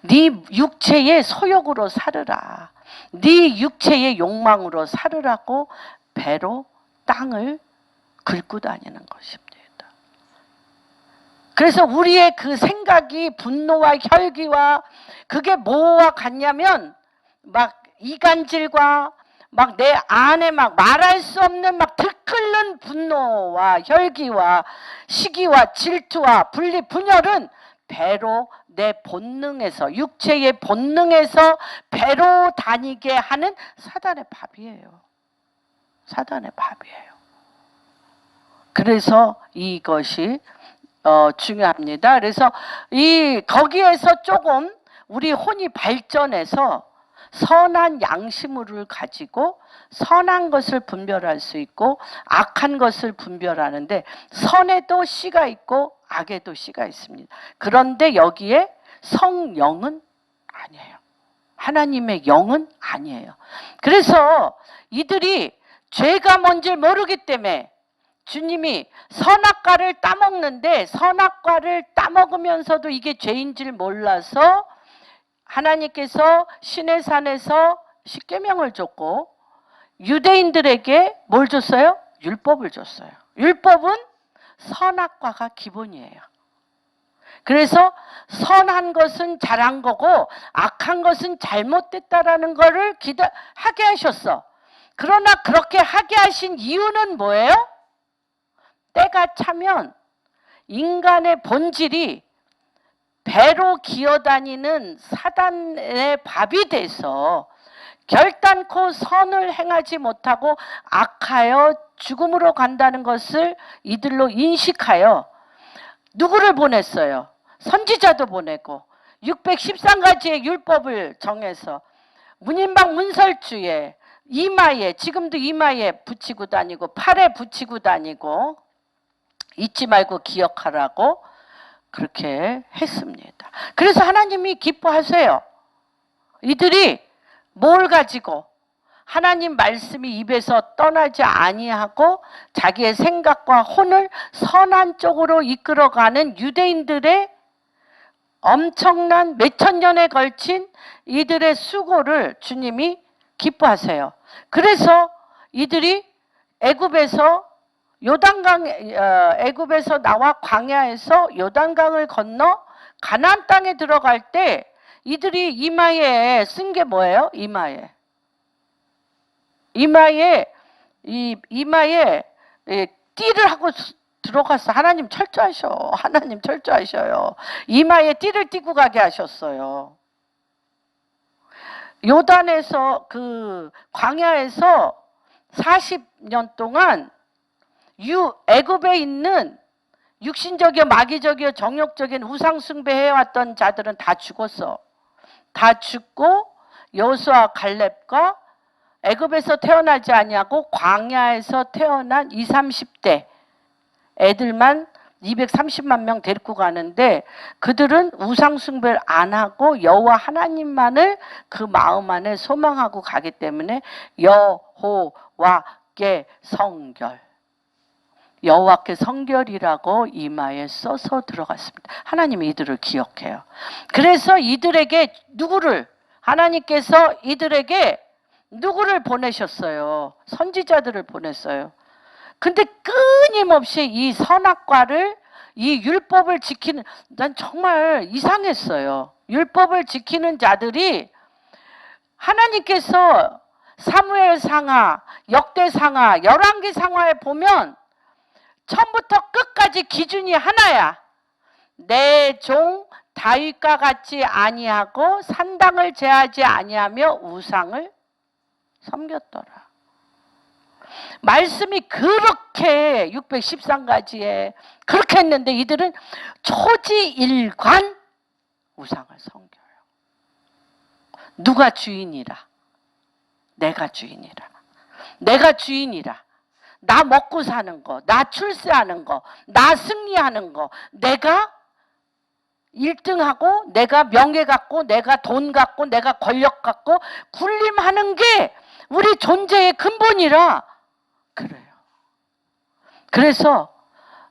네 육체의 소욕으로 살으라. 네 육체의 욕망으로 살으라고 배로 땅을 긁고 다니는 것입니다. 그래서 우리의 그 생각이 분노와 혈기와 그게 뭐와 같냐면 막 이간질과 막 내 안에 막 말할 수 없는 막 들끓는 분노와 혈기와 시기와 질투와 분리 분열은 배로 내 본능에서, 육체의 본능에서 배로 다니게 하는 사단의 밥이에요. 사단의 밥이에요. 그래서 이것이 중요합니다. 그래서 거기에서 조금 우리 혼이 발전해서 선한 양심을 가지고 선한 것을 분별할 수 있고 악한 것을 분별하는데, 선에도 씨가 있고 악에도 씨가 있습니다. 그런데 여기에 성령은 아니에요. 하나님의 영은 아니에요. 그래서 이들이 죄가 뭔지 모르기 때문에 주님이 선악과를 따먹는데, 선악과를 따먹으면서도 이게 죄인 줄 몰라서 하나님께서 시내 산에서 십계명을 줬고 유대인들에게 뭘 줬어요? 율법을 줬어요. 율법은 선악과가 기본이에요. 그래서 선한 것은 잘한 거고 악한 것은 잘못됐다라는 거를 하게 하셨어. 그러나 그렇게 하게 하신 이유는 뭐예요? 때가 차면 인간의 본질이 배로 기어다니는 사단의 밥이 돼서 결단코 선을 행하지 못하고 악하여 죽음으로 간다는 것을 이들로 인식하여 누구를 보냈어요? 선지자도 보내고 613가지의 율법을 정해서 문인방 문설주에 이마에, 지금도 이마에 붙이고 다니고 팔에 붙이고 다니고 잊지 말고 기억하라고 그렇게 했습니다. 그래서 하나님이 기뻐하세요. 이들이 뭘 가지고 하나님 말씀이 입에서 떠나지 아니하고 자기의 생각과 혼을 선한 쪽으로 이끌어가는 유대인들의 엄청난 몇천 년에 걸친 이들의 수고를 주님이 기뻐하세요. 그래서 이들이 애굽에서 애굽에서 나와 광야에서 요단강을 건너 가나안 땅에 들어갈 때 이들이 이마에 쓴 게 뭐예요? 이마에 띠를 하고 들어갔어. 하나님 철저하셔. 하나님 철저하셔요. 이마에 띠를 띠고 가게 하셨어요. 요단에서 광야에서 40년 동안 애굽에 있는 육신적이요 마귀적이요 정욕적인 우상 숭배해왔던 자들은 다 죽었어. 다 죽고 여호수아 갈렙과 애굽에서 태어나지 아니하고 광야에서 태어난 20, 30대 애들만 230만 명 데리고 가는데 그들은 우상 숭배를 안 하고 여호와 하나님만을 그 마음 안에 소망하고 가기 때문에 여호와께 성결, 여호와께 성결이라고 이마에 써서 들어갔습니다. 하나님이 이들을 기억해요. 그래서 이들에게 하나님께서 이들에게 누구를 보내셨어요? 선지자들을 보냈어요. 근데 끊임없이 이 선악과를, 이 율법을 지키는, 난 정말 이상했어요. 율법을 지키는 자들이 하나님께서 사무엘 상하, 역대 상하, 열왕기 상하에 보면 처음부터 끝까지 기준이 하나야. 내 종 다윗과 같이 아니하고 산당을 제하지 아니하며 우상을 섬겼더라. 말씀이 그렇게 613가지에 그렇게 했는데 이들은 초지일관 우상을 섬겨요. 누가 주인이라? 내가 주인이라. 내가 주인이라. 나 먹고 사는 거, 나 출세하는 거, 나 승리하는 거, 내가 1등하고 내가 명예 갖고 내가 돈 갖고 내가 권력 갖고 군림하는 게 우리 존재의 근본이라 그래요. 그래서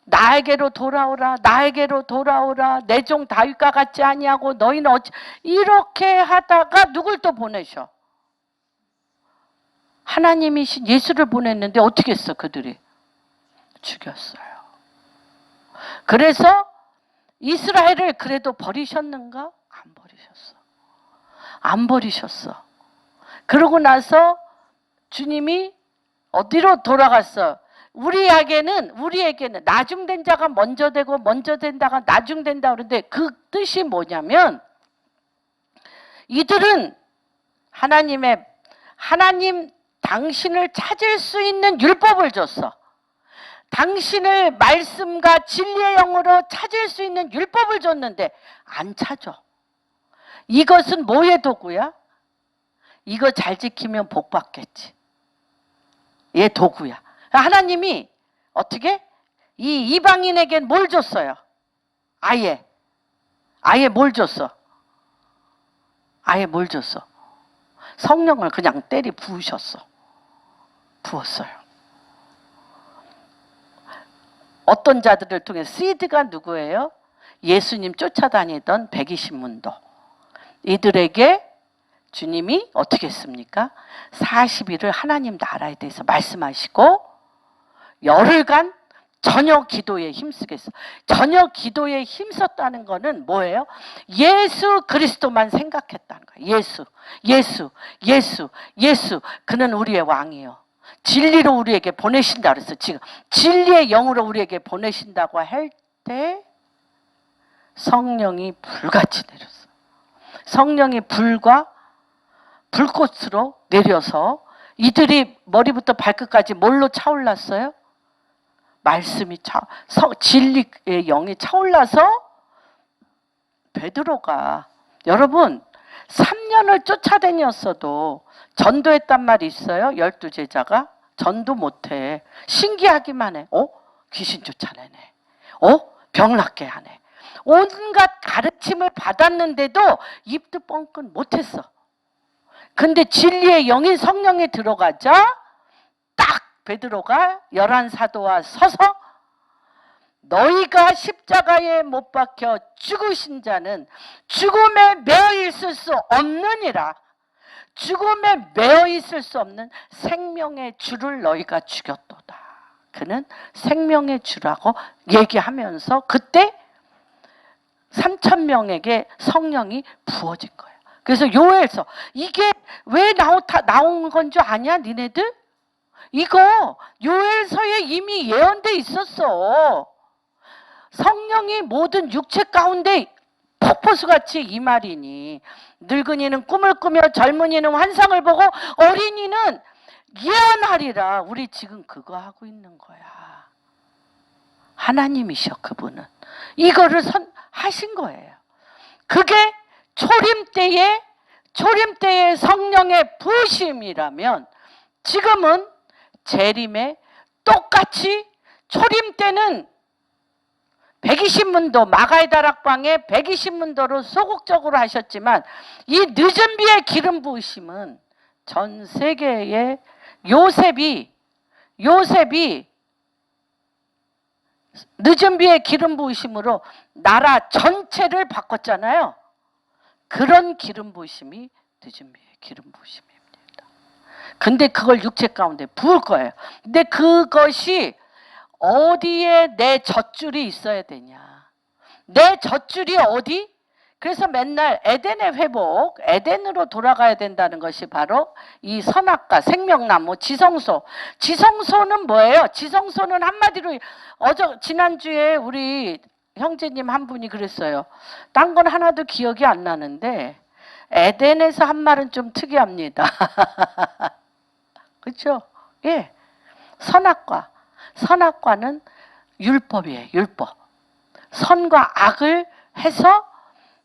나에게로 돌아오라, 나에게로 돌아오라, 내 종 다윗과 같지 아니하고 너희는 어찌, 이렇게 하다가 누굴 또 보내셔? 하나님이신 예수를 보냈는데 어떻게 했어? 그들이 죽였어요. 그래서 이스라엘을 그래도 버리셨는가? 안 버리셨어. 안 버리셨어. 그러고 나서 주님이 어디로 돌아갔어? 우리에게는 나중된 자가 먼저 되고 먼저 된다가 나중된다 그러는데 그 뜻이 뭐냐면 이들은 하나님 당신을 찾을 수 있는 율법을 줬어. 당신을 말씀과 진리의 영으로 찾을 수 있는 율법을 줬는데 안 찾아. 이것은 뭐의 도구야? 이거 잘 지키면 복 받겠지. 얘 도구야. 하나님이 어떻게? 이 이방인에겐 뭘 줬어요? 아예 뭘 줬어? 아예 뭘 줬어? 성령을 그냥 때리 부었어요. 어떤 자들을 통해 시드가 누구예요? 예수님 쫓아다니던 120문도. 이들에게 주님이 어떻게 했습니까? 40일을 하나님 나라에 대해서 말씀하시고 열흘간 전혀 기도에 힘쓰겠어. 전혀 기도에 힘썼다는 거는 뭐예요? 예수 그리스도만 생각했다는 거예요. 예수, 예수, 예수, 예수. 그는 우리의 왕이요. 진리로 우리에게 보내신다 그랬어. 지금 진리의 영으로 우리에게 보내신다고 할 때 성령이 불같이 내렸어. 성령이 불꽃으로 내려서 이들이 머리부터 발끝까지 뭘로 차올랐어요? 말씀이 진리의 영이 차올라서 베드로가, 여러분 3년을 쫓아다녔어도 전도했단 말이 있어요? 12제자가 전도 못해. 신기하기만 해. 귀신 쫓아내네. 병 낫게 하네. 온갖 가르침을 받았는데도 입도 뻥끗 못했어. 근데 진리의 영인 성령이 들어가자 딱 베드로가 11사도와 서서 너희가 십자가에 못 박혀 죽으신 자는 죽음에 매어 있을 수 없느니라. 죽음에 매어 있을 수 없는 생명의 주를 너희가 죽였도다. 그는 생명의 주라고 얘기하면서 그때 3,000명에게 성령이 부어진 거예요. 그래서 요엘서, 이게 왜 나온 건 줄 아냐 니네들? 이거 요엘서에 이미 예언돼 있었어. 성령이 모든 육체 가운데 폭포수같이 임하리니 늙은이는 꿈을 꾸며 젊은이는 환상을 보고 어린이는 예언하리라. 우리 지금 그거 하고 있는 거야. 하나님이셔. 그분은 이거를 하신 거예요. 그게 초림 때의 성령의 부으심이라면 지금은 재림에 똑같이, 초림 때는 120문도 마가의 다락방에 120문도로 소극적으로 하셨지만 이 늦은 비의 기름 부으심은 전 세계의 요셉이 늦은 비의 기름 부으심으로 나라 전체를 바꿨잖아요. 그런 기름 부으심이 늦은 비의 기름 부으심입니다. 근데 그걸 육체 가운데 부을 거예요. 근데 그것이 어디에 내 젖줄이 있어야 되냐. 내 젖줄이 어디? 그래서 맨날 에덴의 회복, 에덴으로 돌아가야 된다는 것이 바로 이 선악과 생명나무, 지성소. 지성소는 뭐예요? 지성소는 한마디로 지난주에 우리 형제님 한 분이 그랬어요. 딴 건 하나도 기억이 안 나는데 에덴에서 한 말은 좀 특이합니다. 그렇죠? 예. 선악과는 율법이에요. 율법. 선과 악을 해서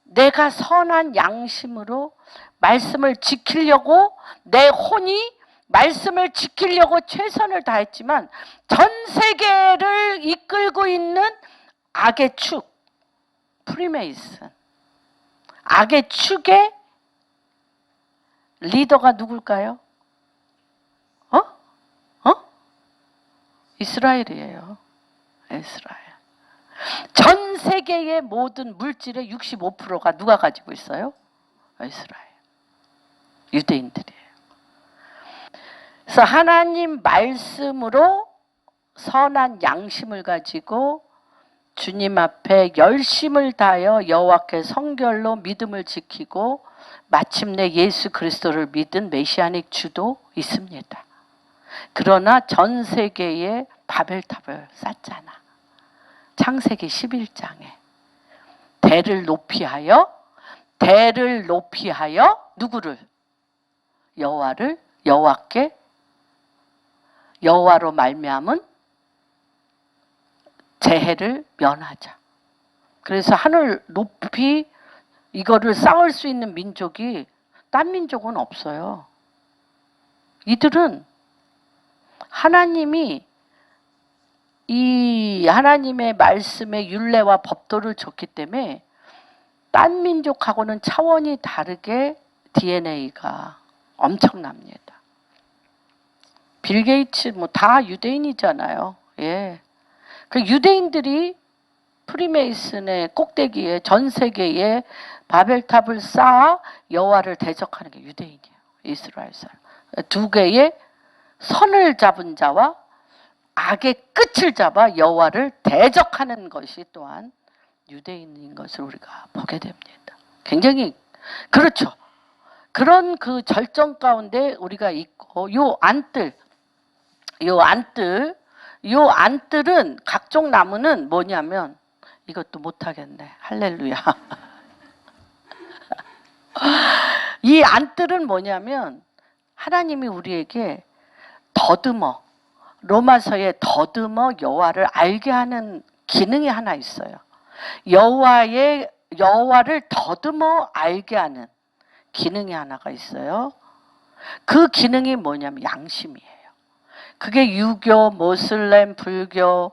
내가 선한 양심으로 말씀을 지키려고 내 혼이 말씀을 지키려고 최선을 다했지만 전 세계를 이끌고 있는 악의 축, 프리메이슨. 악의 축의 리더가 누굴까요? 이스라엘이에요. 이스라엘. 전 세계의 모든 물질의 65%가 누가 가지고 있어요? 이스라엘. 유대인들이에요. 그래서 하나님 말씀으로 선한 양심을 가지고 주님 앞에 열심을 다하여 여호와께 성결로 믿음을 지키고 마침내 예수 그리스도를 믿은 메시아닉 주도 있습니다. 그러나 전 세계에 바벨탑을 쌓잖아. 창세기 11장에 대를 높이하여 누구를? 여호와로 말미암은 재해를 면하자. 그래서 하늘 높이 이거를 쌓을 수 있는 민족이 딴 민족은 없어요. 이들은 하나님이 이 하나님의 말씀의 율례와 법도를 줬기 때문에 딴 민족하고는 차원이 다르게 DNA가 엄청납니다. 빌 게이츠 뭐 다 유대인이잖아요. 예. 그 유대인들이 프리메이슨의 꼭대기에 전 세계에 바벨탑을 쌓아 여호와를 대적하는 게 유대인이에요. 이스라엘 사람. 두 개의 선을 잡은 자와 악의 끝을 잡아 여호와를 대적하는 것이 또한 유대인인 것을 우리가 보게 됩니다. 굉장히 그렇죠. 그런 그 절정 가운데 우리가 있고 요 안뜰은 각종 나무는 뭐냐면 이것도 못하겠네. 할렐루야. 이 안뜰은 뭐냐면 하나님이 우리에게 더듬어 로마서에 더듬어 여호와를 알게 하는 기능이 하나 있어요. 여호와를 더듬어 알게 하는 기능이 하나가 있어요. 그 기능이 뭐냐면 양심이에요. 그게 유교, 모슬렘, 불교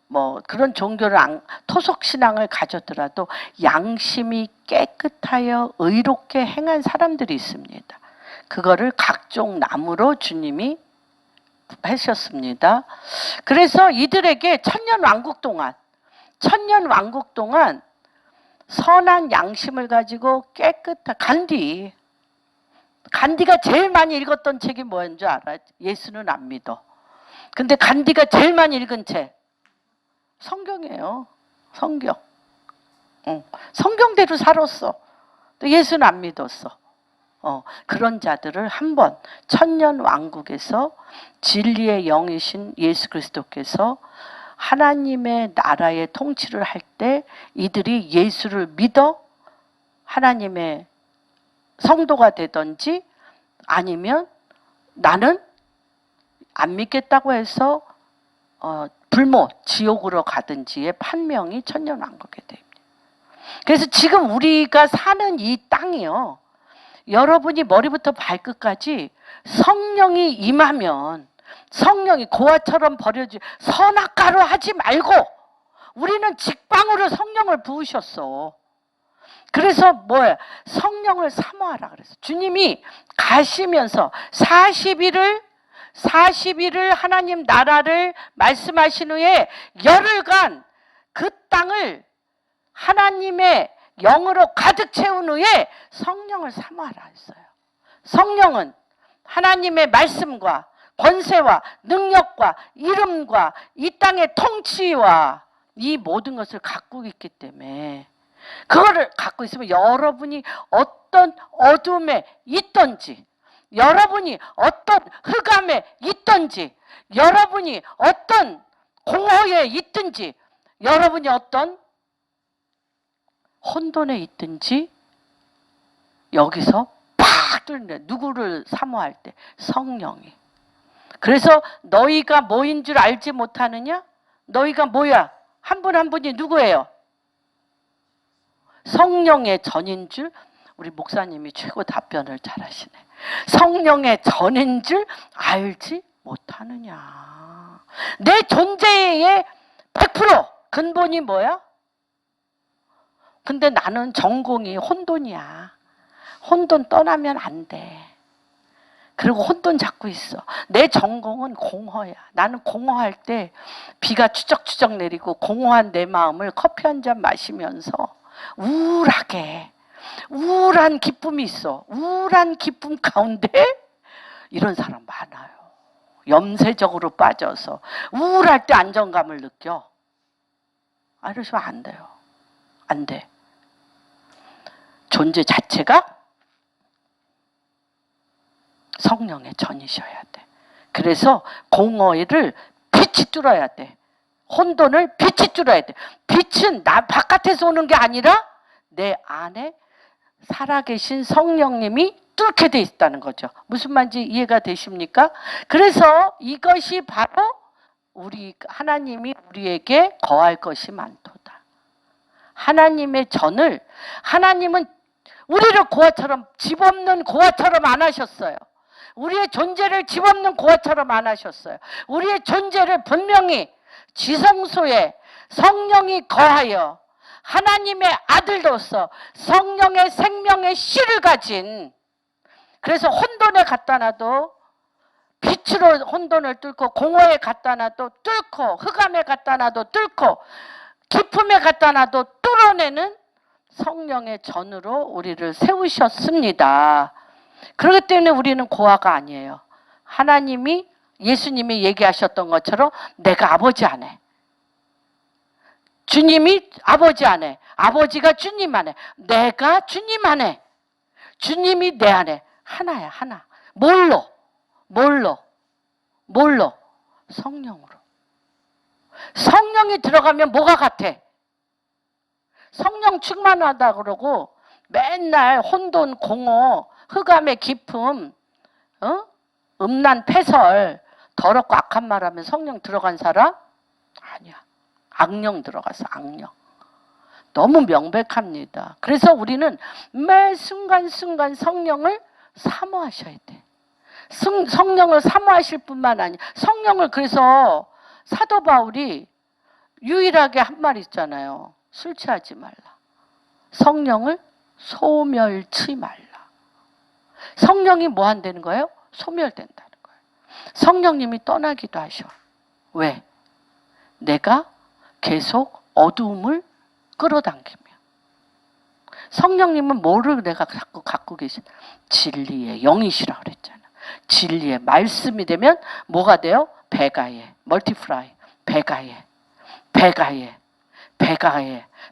뭐 그런 종교를 토속 신앙을 가졌더라도 양심이 깨끗하여 의롭게 행한 사람들이 있습니다. 그거를 각종 나무로 주님이 하셨습니다. 그래서 이들에게 천년 왕국 동안 선한 양심을 가지고 깨끗한 간디가 제일 많이 읽었던 책이 뭐인 줄 알아? 예수는 안 믿어. 근데 간디가 제일 많이 읽은 책 성경이에요. 성경. 성경대로 살았어. 예수는 안 믿었어. 그런 자들을 한번 천년 왕국에서 진리의 영이신 예수 그리스도께서 하나님의 나라의 통치를 할 때 이들이 예수를 믿어 하나님의 성도가 되든지 아니면 나는 안 믿겠다고 해서 불모 지옥으로 가든지의 판명이 천년 왕국에 됩니다. 그래서 지금 우리가 사는 이 땅이요, 여러분이 머리부터 발끝까지 성령이 임하면 성령이 고아처럼 버려지 선악과로 하지 말고 우리는 직방으로 성령을 부으셨어. 그래서 뭐야? 성령을 사모하라 그랬어. 주님이 가시면서 40일을 하나님 나라를 말씀하신 후에 열흘간 그 땅을 하나님의 영으로 가득 채운 후에 성령을 사모하라 했어요. 성령은 하나님의 말씀과 권세와 능력과 이름과 이 땅의 통치와 이 모든 것을 갖고 있기 때문에 그거를 갖고 있으면 여러분이 어떤 어둠에 있든지, 여러분이 어떤 흑암에 있든지, 여러분이 어떤 공허에 있든지, 여러분이 어떤 혼돈에 있든지 여기서 팍 뚫는, 누구를 사모할 때? 성령이. 그래서 너희가 뭐인 줄 알지 못하느냐? 너희가 뭐야? 한 분 한 분이 누구예요? 성령의 전인 줄. 우리 목사님이 최고 답변을 잘하시네. 성령의 전인 줄 알지 못하느냐. 내 존재의 100% 근본이 뭐야? 근데 나는 전공이 혼돈이야. 혼돈 떠나면 안 돼. 그리고 혼돈 잡고 있어. 내 전공은 공허야. 나는 공허할 때 비가 추적추적 내리고 공허한 내 마음을 커피 한 잔 마시면서 우울한 기쁨이 있어. 우울한 기쁨 가운데 이런 사람 많아요. 염세적으로 빠져서 우울할 때 안정감을 느껴. 이러시면 안 돼요. 안 돼. 존재 자체가 성령의 전이셔야 돼. 그래서 공허를 빛이 뚫어야 돼. 혼돈을 빛이 뚫어야 돼. 빛은 나 바깥에서 오는 게 아니라 내 안에 살아계신 성령님이 뚫게 돼 있다는 거죠. 무슨 말인지 이해가 되십니까? 그래서 이것이 바로 하나님이 우리에게 거할 것이 많도다. 하나님의 전을, 하나님은 우리를 고아처럼, 집없는 고아처럼 안 하셨어요. 우리의 존재를 집없는 고아처럼 안 하셨어요. 우리의 존재를 분명히 지성소에 성령이 거하여 하나님의 아들로서 성령의 생명의 씨를 가진, 그래서 혼돈에 갖다 놔도 빛으로 혼돈을 뚫고, 공허에 갖다 놔도 뚫고, 흑암에 갖다 놔도 뚫고, 기쁨에 갖다 놔도 뚫어내는 성령의 전으로 우리를 세우셨습니다. 그렇기 때문에 우리는 고아가 아니에요. 하나님이 예수님이 얘기하셨던 것처럼 내가 아버지 안에, 주님이 아버지 안에, 아버지가 주님 안에, 내가 주님 안에, 주님이 내 안에. 하나야, 하나. 뭘로? 성령으로. 성령이 들어가면 뭐가 같아? 성령 충만하다 그러고 맨날 혼돈, 공허, 흑암의 깊음, 음란, 패설, 더럽고 악한 말하면 성령 들어간 사람? 아니야. 악령 들어가서 악령. 너무 명백합니다. 그래서 우리는 매 순간순간 성령을 사모하셔야 돼. 성령을 사모하실 뿐만 아니라 성령을, 그래서 사도 바울이 유일하게 한 말 있잖아요. 술 취하지 말라. 성령을 소멸치 말라. 성령이 뭐 한다는 거예요? 소멸된다는 거예요. 성령님이 떠나기도 하셔. 왜? 내가 계속 어두움을 끌어당기며. 성령님은 뭐를 내가 자꾸 갖고 계신? 진리의 영이시라 그랬잖아. 진리의 말씀이 되면 뭐가 돼요? 배가에, 멀티플라이,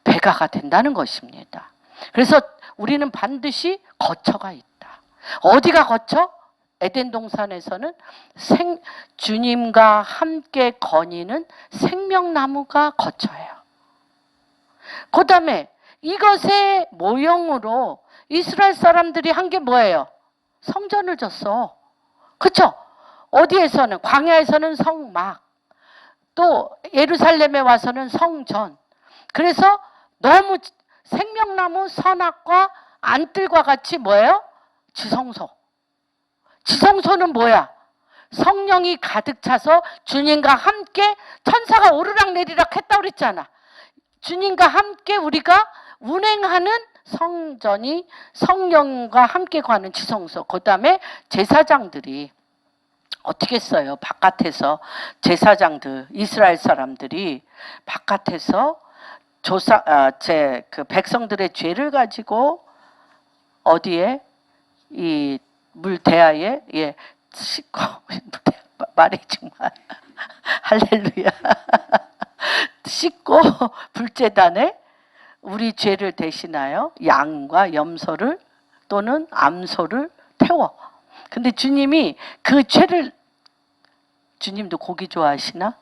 배가가 된다는 것입니다. 그래서 우리는 반드시 거처가 있다. 어디가 거처? 에덴 동산에서는 주님과 함께 거니는 생명나무가 거처예요. 그 다음에 이것의 모형으로 이스라엘 사람들이 한 게 뭐예요? 성전을 졌어. 그쵸? 어디에서는, 광야에서는 성막, 또 예루살렘에 와서는 성전. 그래서 너무 생명나무 선악과 안뜰과 같이 뭐예요? 지성소. 지성소는 뭐야? 성령이 가득 차서 주님과 함께 천사가 오르락내리락 했다고 그랬잖아. 주님과 함께 우리가 운행하는 성전이 성령과 함께 가는 지성소. 그 다음에 제사장들이 어떻게 했어요? 바깥에서 제사장들, 이스라엘 사람들이 바깥에서 그 백성들의 죄를 가지고 어디에? 이 물대야에 씻고 말해지 마. 할렐루야. 씻고 불제단에 우리 죄를 대신하여 양과 염소를 또는 암소를 태워. 근데 주님이 그 죄를, 주님도 고기 좋아하시나?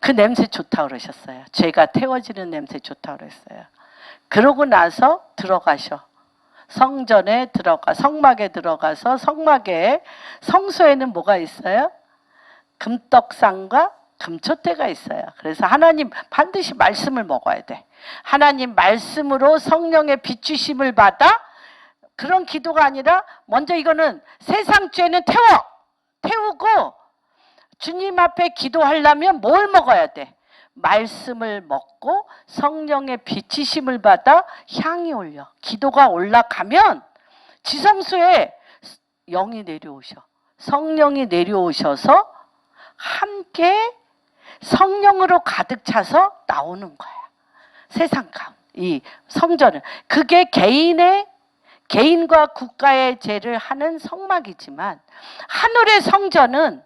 그 냄새 좋다 그러셨어요. 죄가 태워지는 냄새 좋다 그랬어요. 그러고 나서 들어가셔. 성전에 성막에 들어가서 성막에, 성소에는 뭐가 있어요? 금떡상과 금초대가 있어요. 그래서 하나님 반드시 말씀을 먹어야 돼. 하나님 말씀으로 성령의 비추심을 받아, 그런 기도가 아니라 먼저 이거는 세상 죄는 태우고 주님 앞에 기도하려면 뭘 먹어야 돼? 말씀을 먹고 성령의 비추심을 받아 향이 올려. 기도가 올라가면 지성소에 영이 내려오셔. 성령이 내려오셔서 함께 성령으로 가득 차서 나오는 거야. 세상 가운데 이 성전은, 그게 개인과 국가의 죄를 하는 성막이지만 하늘의 성전은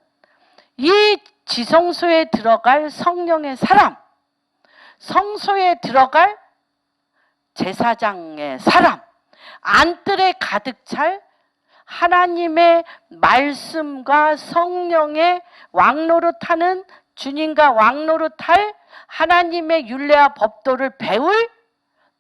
이 지성소에 들어갈 성령의 사람, 성소에 들어갈 제사장의 사람, 안뜰에 가득 찰 하나님의 말씀과 성령의 왕노릇하는, 주님과 왕노릇할 하나님의 율례와 법도를 배울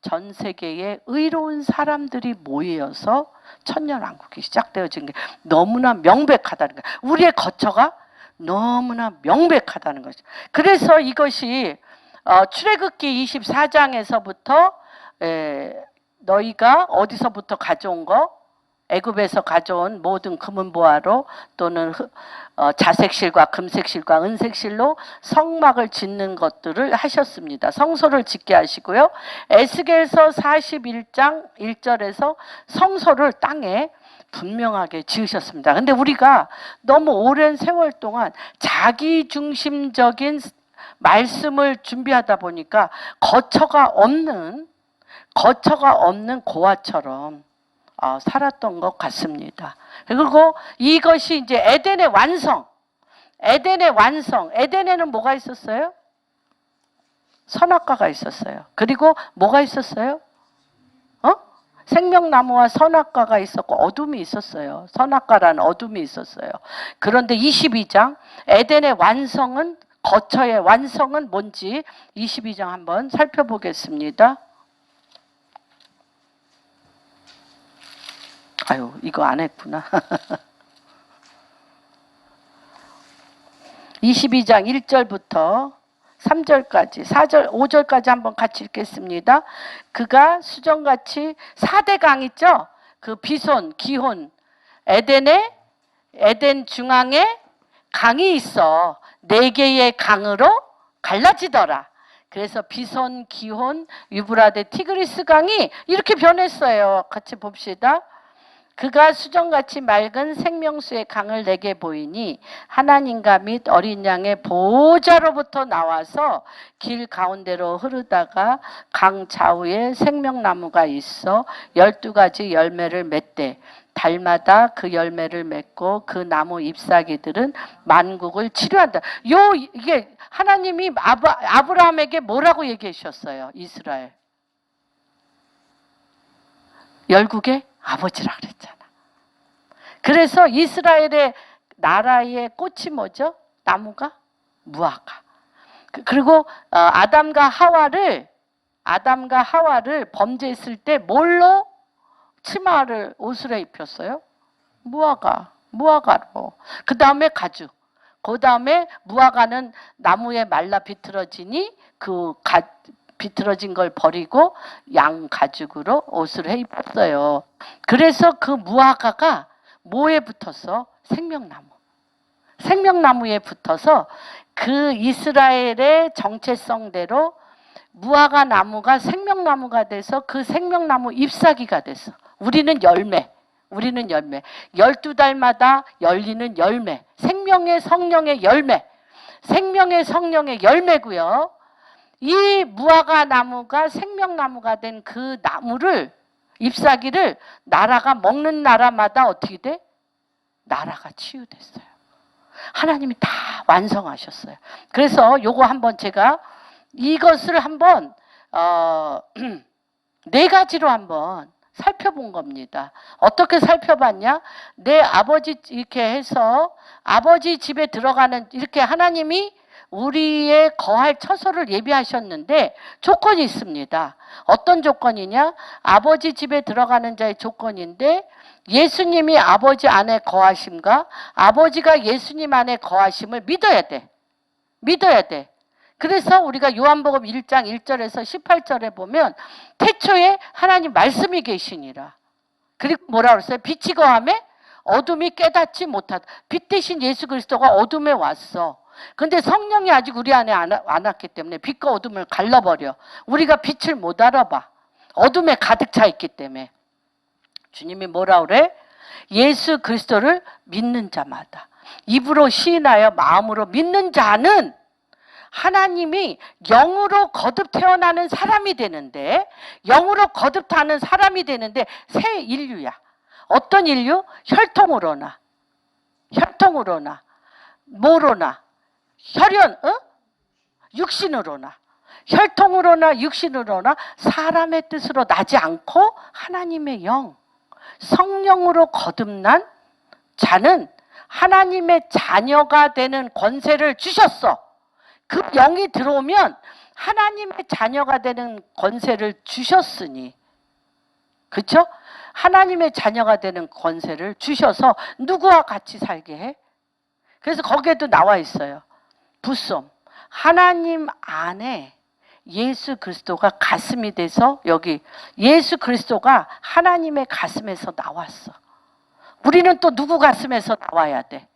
전 세계의 의로운 사람들이 모여서 천년왕국이 시작되어진 게 너무나 명백하다는 거예요. 우리의 거처가 너무나 명백하다는 거죠. 그래서 이것이 출애굽기 24장에서부터 너희가 어디서부터 가져온 거? 애굽에서 가져온 모든 금은보화로 또는 자색실과 금색실과 은색실로 성막을 짓는 것들을 하셨습니다. 성소를 짓게 하시고요. 에스겔서 41장 1절에서 성소를 땅에 분명하게 지으셨습니다. 근데 우리가 너무 오랜 세월 동안 자기중심적인 말씀을 준비하다 보니까 거처가 없는 고아처럼 살았던 것 같습니다. 그리고 이것이 이제 에덴의 완성, 에덴의 완성. 에덴에는 뭐가 있었어요? 선악과가 있었어요. 그리고 뭐가 있었어요? 생명나무와 선악과가 있었고 어둠이 있었어요. 선악과라는 어둠이 있었어요. 그런데 22장 에덴의 완성은, 거처의 완성은 뭔지 22장 한번 살펴보겠습니다. 아유, 이거 안 했구나. 22장 1절부터 3절까지, 4절, 5절까지 한번 같이 읽겠습니다. 그가 수정같이 4대 강 있죠? 그 비손, 기혼, 에덴 중앙에 강이 있어. 4개의 강으로 갈라지더라. 그래서 비손, 기혼, 유브라데, 티그리스 강이 이렇게 변했어요. 같이 봅시다. 그가 수정같이 맑은 생명수의 강을 내게 보이니 하나님과 및 어린 양의 보호자로부터 나와서 길 가운데로 흐르다가 강 좌우에 생명나무가 있어 12가지 열매를 맺되 달마다 그 열매를 맺고 그 나무 잎사귀들은 만국을 치료한다. 이게 하나님이 아브라함에게 뭐라고 얘기하셨어요? 이스라엘. 열국의 아버지라 그랬잖아. 그래서 이스라엘의 나라의 꽃이 뭐죠? 나무가 무화과. 그리고 아담과 하와를 범죄했을 때 뭘로 치마를 옷을 입혔어요? 무화과로. 그 다음에 가죽. 그 다음에 무화과는 나무에 말라 비틀어지니 비틀어진 걸 버리고 양 가죽으로 옷을 해 입었어요. 그래서 그 무화과가 뭐에 붙었어? 생명나무에 붙어서 그 이스라엘의 정체성대로 무화과 나무가 생명나무가 돼서 그 생명나무 잎사귀가 됐어. 우리는 열매. 12달마다 열리는 열매. 생명의 성령의 열매. 생명의 성령의 열매고요. 이 무화과 나무가 생명나무가 된 그 나무를, 잎사귀를 나라가 먹는 나라마다 어떻게 돼? 나라가 치유됐어요. 하나님이 다 완성하셨어요. 그래서 요거 한번 제가 이것을 한번 4가지로 한번 살펴본 겁니다. 어떻게 살펴봤냐? 내 아버지 이렇게 해서 아버지 집에 들어가는, 이렇게 하나님이 우리의 거할 처소를 예비하셨는데 조건이 있습니다. 어떤 조건이냐? 아버지 집에 들어가는 자의 조건인데 예수님이 아버지 안에 거하심과 아버지가 예수님 안에 거하심을 믿어야 돼. 그래서 우리가 요한복음 1장 1절에서 18절에 보면 태초에 하나님 말씀이 계시니라. 그리고 뭐라 그랬어요? 빛이 거함에 어둠이 깨닫지 못하다. 빛 대신 예수 그리스도가 어둠에 왔어. 근데 성령이 아직 우리 안에 안 왔기 때문에 빛과 어둠을 갈라버려. 우리가 빛을 못 알아봐. 어둠에 가득 차 있기 때문에. 주님이 뭐라 그래? 예수 그리스도를 믿는 자마다, 입으로 시인하여 마음으로 믿는 자는 하나님이 영으로 거듭 태어나는 사람이 되는데, 영으로 거듭 타는 사람이 되는데 새 인류야. 어떤 인류? 혈통으로나 뭐로나 육신으로나, 혈통으로나 육신으로나 사람의 뜻으로 나지 않고 하나님의 영, 성령으로 거듭난 자는 하나님의 자녀가 되는 권세를 주셨어. 그 영이 들어오면 하나님의 자녀가 되는 권세를 주셨으니, 그렇죠? 하나님의 자녀가 되는 권세를 주셔서 누구와 같이 살게 해? 그래서 거기에도 나와 있어요. 부som. 하나님 안에 예수 그리스도가 가슴이 돼서, 여기 예수 그리스도가 하나님의 가슴에서 나왔어. 우리는 또 누구 가슴에서 나와야 돼?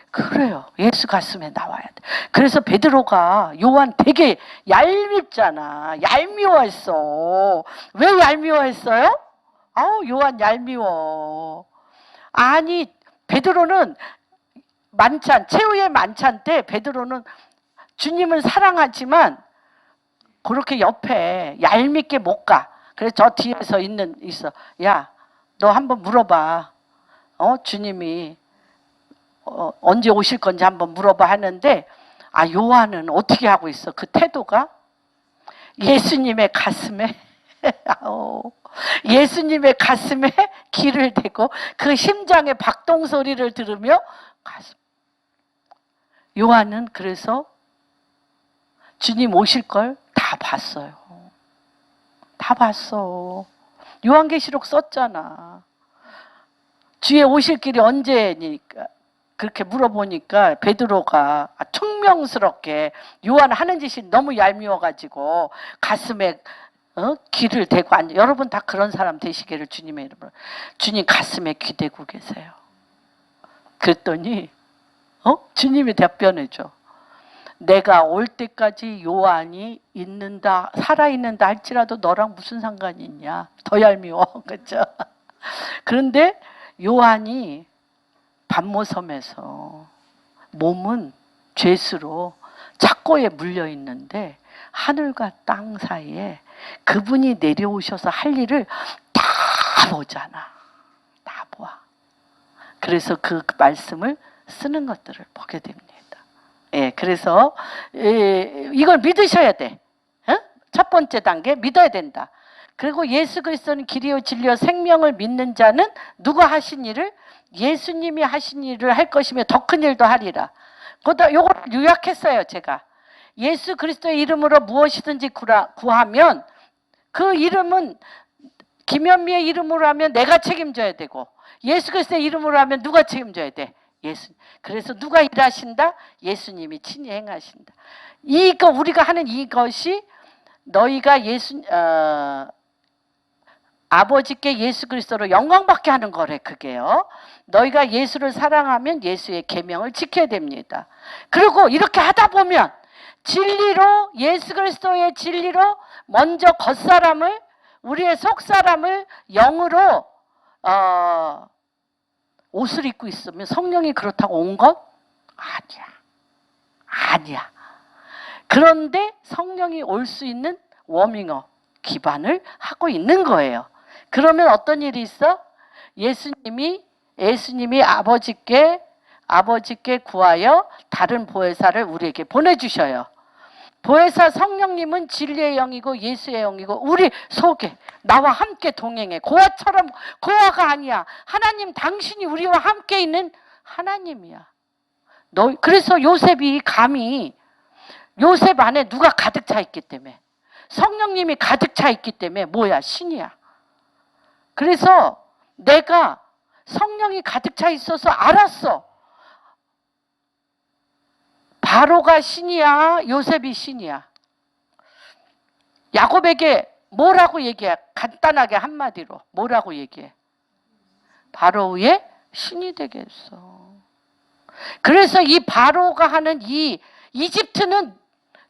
그래요. 예수 가슴에 나와야 돼. 그래서 베드로가, 요한 되게 얄밉잖아. 얄미워했어. 왜 얄미워했어요? 아우, 요한 얄미워. 아니, 베드로는 만찬, 최후의 만찬 때 베드로는 주님을 사랑하지만 그렇게 옆에 얄밉게 못 가. 그래서 저 뒤에서 있어. 야, 너 한번 물어봐. 주님이 언제 오실 건지 한번 물어봐 하는데 요한은 어떻게 하고 있어? 그 태도가 예수님의 가슴에 예수님의 가슴에 귀를 대고 그 심장의 박동 소리를 들으며 가슴. 요한은 그래서 주님 오실 걸 다 봤어요. 다 봤어. 요한계시록 썼잖아. 주의 오실 길이 언제니까 그렇게 물어보니까 베드로가 총명스럽게 요한 하는 짓이 너무 얄미워가지고 가슴에 귀를 대고 앉아. 여러분 다 그런 사람 되시기를 주님의 이름으로. 주님 가슴에 귀 대고 계세요. 그랬더니 주님이 답변해줘. 내가 올 때까지 요한이 있는다, 살아있는다 할지라도 너랑 무슨 상관이 있냐. 더 얄미워. 그렇죠? 그런데 요한이 반모섬에서 몸은 죄수로 착고에 물려 있는데 하늘과 땅 사이에 그분이 내려오셔서 할 일을 다 보잖아. 다 보아. 그래서 그 말씀을 쓰는 것들을 보게 됩니다. 예, 그래서 이걸 믿으셔야 돼. 첫 번째 단계 믿어야 된다. 그리고 예수 그리스도는 길이요 진리요 생명을 믿는 자는 누가 하신 일을 예수님이 하신 일을 할 것이며 더 큰 일도 하리라. 그것도 요걸 요약했어요, 제가. 예수 그리스도의 이름으로 무엇이든지 구하면 그 이름은 김현미의 이름으로 하면 내가 책임져야 되고 예수 그리스도의 이름으로 하면 누가 책임져야 돼? 예수. 그래서 누가 일하신다? 예수님이 친히 행하신다. 이거 우리가 하는 이것이 너희가 아버지께 예수 그리스도로 영광받게 하는 거래. 그게요. 너희가 예수를 사랑하면 예수의 계명을 지켜야 됩니다. 그리고 이렇게 하다 보면 진리로 예수 그리스도의 진리로 먼저 겉사람을 우리의 속사람을 영으로 옷을 입고 있으면 성령이 그렇다고 온 것? 아니야. 아니야. 그런데 성령이 올 수 있는 워밍업 기반을 하고 있는 거예요. 그러면 어떤 일이 있어? 예수님이 아버지께 구하여 다른 보혜사를 우리에게 보내주셔요. 보혜사 성령님은 진리의 영이고 예수의 영이고 우리 속에 나와 함께 동행해. 고아처럼 고아가 아니야. 하나님 당신이 우리와 함께 있는 하나님이야. 그래서 요셉이 감히 요셉 안에 누가 가득 차 있기 때문에 성령님이 가득 차 있기 때문에 뭐야? 신이야. 그래서 내가 성령이 가득 차 있어서 알았어. 바로가 신이야, 요셉이 신이야. 야곱에게 뭐라고 얘기해? 간단하게 한마디로 뭐라고 얘기해? 바로의 신이 되겠어. 그래서 이 바로가 하는 이 이집트는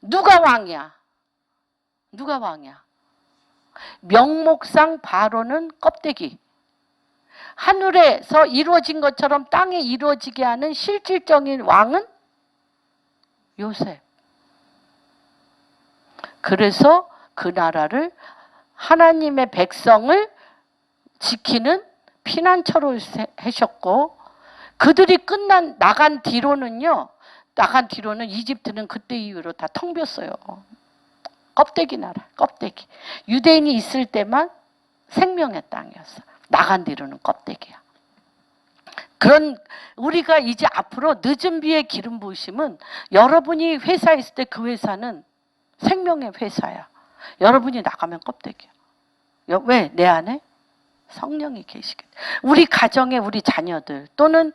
누가 왕이야? 누가 왕이야? 명목상 바로는 껍데기. 하늘에서 이루어진 것처럼 땅에 이루어지게 하는 실질적인 왕은 요셉. 그래서 그 나라를 하나님의 백성을 지키는 피난처로 하셨고 그들이 나간 뒤로는 이집트는 그때 이후로 다 텅 비었어요. 껍데기 나라, 껍데기. 유대인이 있을 때만 생명의 땅이었어. 나간 뒤로는 껍데기야. 그런 우리가 이제 앞으로 늦은 비의 기름 부으심은 여러분이 회사에 있을 때 그 회사는 생명의 회사야. 여러분이 나가면 껍데기야. 왜? 내 안에 성령이 계시게. 우리 가정에 우리 자녀들 또는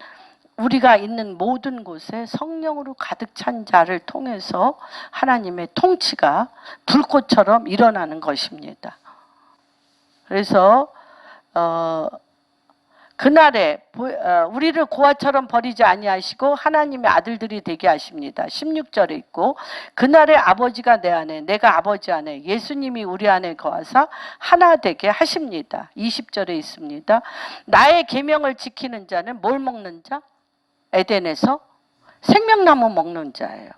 우리가 있는 모든 곳에 성령으로 가득 찬 자를 통해서 하나님의 통치가 불꽃처럼 일어나는 것입니다. 그래서 그날에 우리를 고아처럼 버리지 아니하시고 하나님의 아들들이 되게 하십니다. 16절에 있고 그날에 아버지가 내 안에 내가 아버지 안에 예수님이 우리 안에 거하사 하나 되게 하십니다. 20절에 있습니다. 나의 계명을 지키는 자는 뭘 먹는 자? 에덴에서 생명나무 먹는 자예요.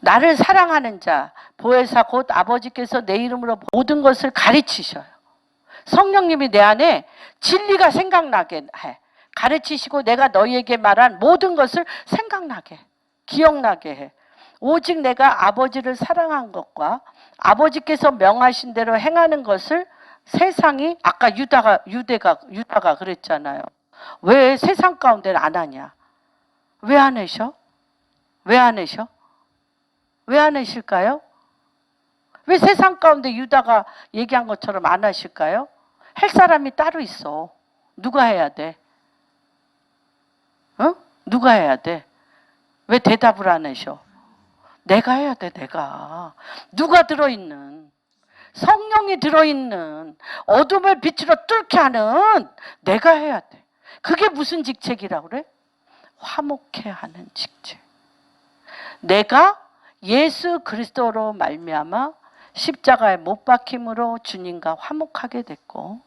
나를 사랑하는 자, 보혜사 곧 아버지께서 내 이름으로 모든 것을 가르치셔요. 성령님이 내 안에 진리가 생각나게 해. 가르치시고 내가 너희에게 말한 모든 것을 생각나게 해. 기억나게 해. 오직 내가 아버지를 사랑한 것과 아버지께서 명하신 대로 행하는 것을 세상이, 아까 유다가 그랬잖아요. 왜 세상 가운데는 안 하냐? 왜 안 하셔? 왜 안 하셔? 왜 안 하실까요? 왜 세상 가운데 유다가 얘기한 것처럼 안 하실까요? 할 사람이 따로 있어. 누가 해야 돼? 어? 누가 해야 돼? 왜 대답을 안 하셔? 내가 해야 돼, 내가. 누가 들어있는, 성령이 들어있는 어둠을 빛으로 뚫게 하는 내가 해야 돼. 그게 무슨 직책이라고 그래? 화목해 하는 직책. 내가 예수 그리스도로 말미암아 십자가에 못 박힘으로 주님과 화목하게 됐고,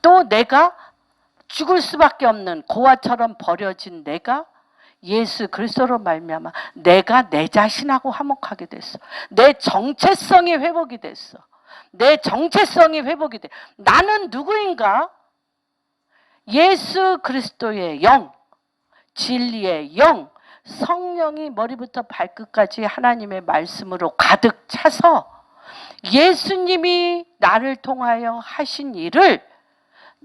또 내가 죽을 수밖에 없는 고아처럼 버려진 내가 예수 그리스도로 말미암아 내가 내 자신하고 화목하게 됐어. 내 정체성이 회복이 됐어. 내 정체성이 회복이 돼. 나는 누구인가? 예수 그리스도의 영, 진리의 영, 성령이 머리부터 발끝까지 하나님의 말씀으로 가득 차서 예수님이 나를 통하여 하신 일을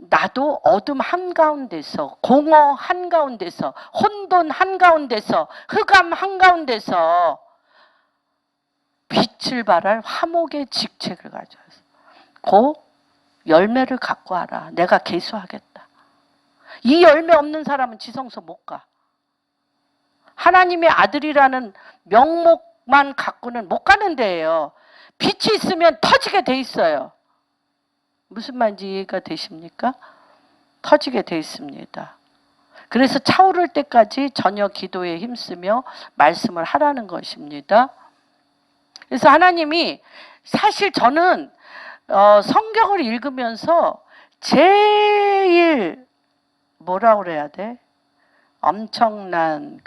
나도 어둠 한가운데서, 공허 한가운데서, 혼돈 한가운데서, 흑암 한가운데서 빛을 발할 화목의 직책을 가져서 그 열매를 갖고 와라. 내가 계수하겠다. 이 열매 없는 사람은 지성소 못 가. 하나님의 아들이라는 명목만 갖고는 못 가는 데예요. 빛이 있으면 터지게 돼 있어요. 무슨 말인지 이해가 되십니까? 터지게 돼 있습니다. 그래서 차오를 때까지 전혀 기도에 힘쓰며 말씀을 하라는 것입니다. 그래서 하나님이, 사실 저는 성경을 읽으면서 제일 뭐라고 그래야 돼? 엄청난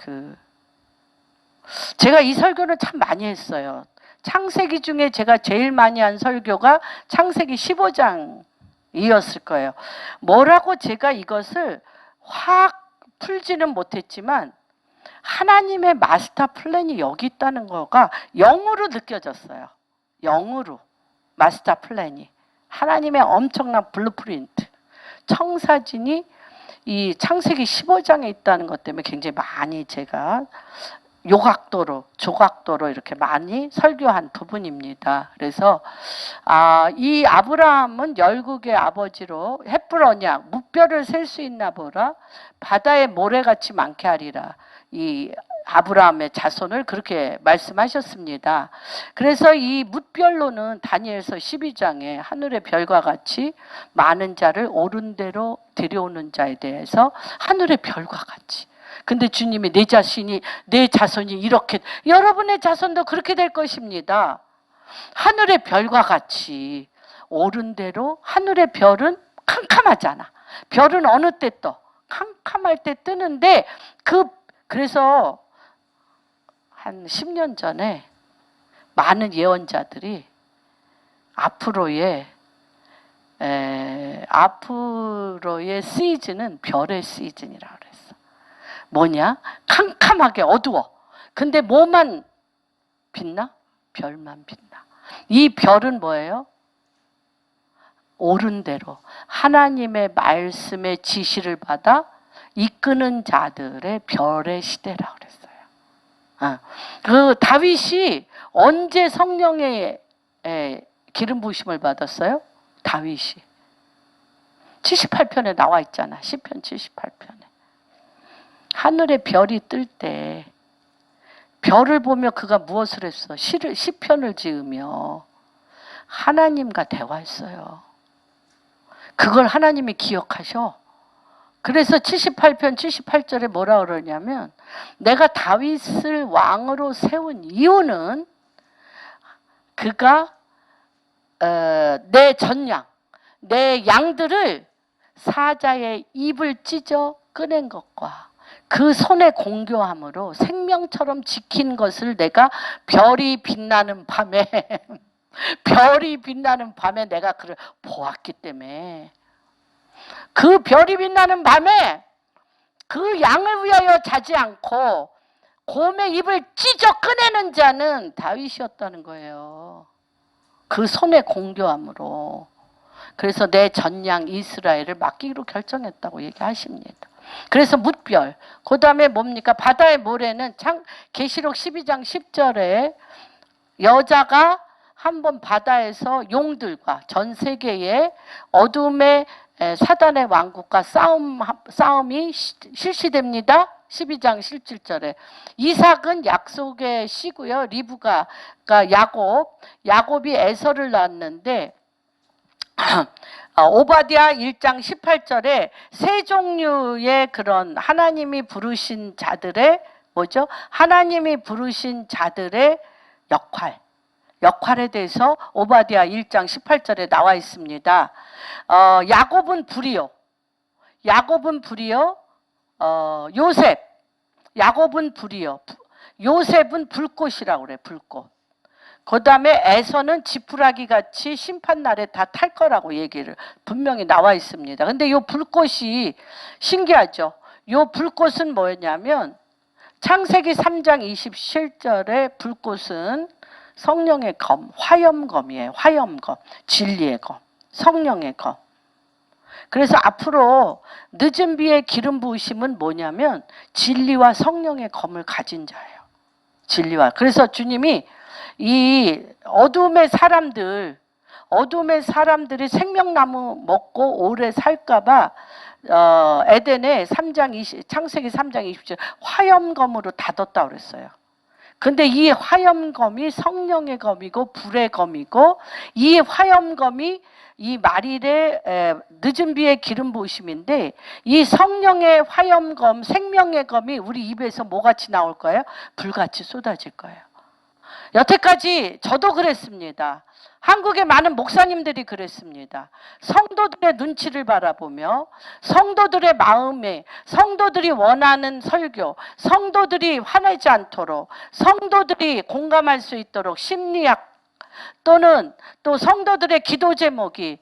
제가 이 설교를 참 많이 했어요. 창세기 중에 제가 제일 많이 한 설교가 창세기 15장이었을 거예요. 뭐라고 제가 이것을 확 풀지는 못했지만 하나님의 마스터 플랜이 여기 있다는 거가 영으로 느껴졌어요. 영으로 마스터 플랜이. 하나님의 엄청난 블루프린트. 청사진이 이 창세기 15장에 있다는 것 때문에 굉장히 많이 제가 조각도로 이렇게 많이 설교한 부분입니다. 그래서 이 아브라함은 열국의 아버지로 햇불 언약, 무뼈를 셀 수 있나 보라, 바다의 모래같이 많게 하리라. 이 아브라함의 자손을 그렇게 말씀하셨습니다. 그래서 이 무별로는 다니엘서 12장에 하늘의 별과 같이 많은 자를 옳은 대로 들여오는 자에 대해서 하늘의 별과 같이. 근데 주님이 내 자손이 이렇게, 여러분의 자손도 그렇게 될 것입니다. 하늘의 별과 같이 옳은 대로. 하늘의 별은 캄캄하잖아. 별은 어느 때 떠? 캄캄할 때 뜨는데 그래서 한 10년 전에 많은 예언자들이 앞으로의 시즌은 별의 시즌이라고 그랬어. 뭐냐? 캄캄하게 어두워. 근데 뭐만 빛나? 별만 빛나. 이 별은 뭐예요? 옳은 대로 하나님의 말씀의 지시를 받아 이끄는 자들의 별의 시대라고 그랬어요. 그 다윗이 언제 성령의 기름 부으심을 받았어요? 다윗이 78편에 나와 있잖아. 시편 78편에. 하늘의 별이 뜰 때 별을 보며 그가 무엇을 했어? 시편을 지으며 하나님과 대화했어요. 그걸 하나님이 기억하셔. 그래서 78편 78절에 뭐라 그러냐면, 내가 다윗을 왕으로 세운 이유는 그가 내 전양, 내 양들을 사자의 입을 찢어 꺼낸 것과 그 손의 공교함으로 생명처럼 지킨 것을 내가 별이 빛나는 밤에 별이 빛나는 밤에 내가 그를 보았기 때문에. 그 별이 빛나는 밤에 그 양을 위하여 자지 않고 곰의 입을 찢어 꺼내는 자는 다윗이었다는 거예요. 그 손의 공교함으로. 그래서 내 전양 이스라엘을 맡기기로 결정했다고 얘기하십니다. 그래서 뭇별, 그 다음에 뭡니까? 바다의 모래는 계시록 12장 10절에 여자가 한번 바다에서 용들과 전 세계의 어둠의 사단의 왕국과 싸움이 실시됩니다. 12장 17절에 이삭은 약속의 씨고요. 리브가 야곱이 에서를 낳았는데 오바댜 1장 18절에 세 종류의 그런 하나님이 부르신 자들의 뭐죠? 하나님이 부르신 자들의 역할에 대해서 오바댜 1장 18절에 나와 있습니다. 야곱은 불이요. 요셉. 야곱은 불이요. 요셉은 불꽃이라고 그래. 불꽃. 그 다음에 에서는 지푸라기 같이 심판날에 다 탈 거라고 얘기를 분명히 나와 있습니다. 근데 이 불꽃이 신기하죠. 이 불꽃은 뭐였냐면 창세기 3장 27절에 불꽃은 성령의 검, 화염검이에요. 화염검, 진리의 검, 성령의 검. 그래서 앞으로 늦은 비의 기름 부으심은 뭐냐면 진리와 성령의 검을 가진 자예요. 진리와. 그래서 주님이 이 어둠의 사람들이 생명나무 먹고 오래 살까봐 에덴에 창세기 3장 20절 화염검으로 닫았다고 그랬어요. 근데 이 화염검이 성령의 검이고 불의 검이고 이 화염검이 이 말일의 늦은 비의 기름 부으심인데 이 성령의 화염검, 생명의 검이 우리 입에서 뭐같이 나올 거예요? 불같이 쏟아질 거예요. 여태까지 저도 그랬습니다. 한국의 많은 목사님들이 그랬습니다. 성도들의 눈치를 바라보며 성도들의 마음에 성도들이 원하는 설교, 성도들이 화내지 않도록 성도들이 공감할 수 있도록 심리학 또는 또 성도들의 기도 제목이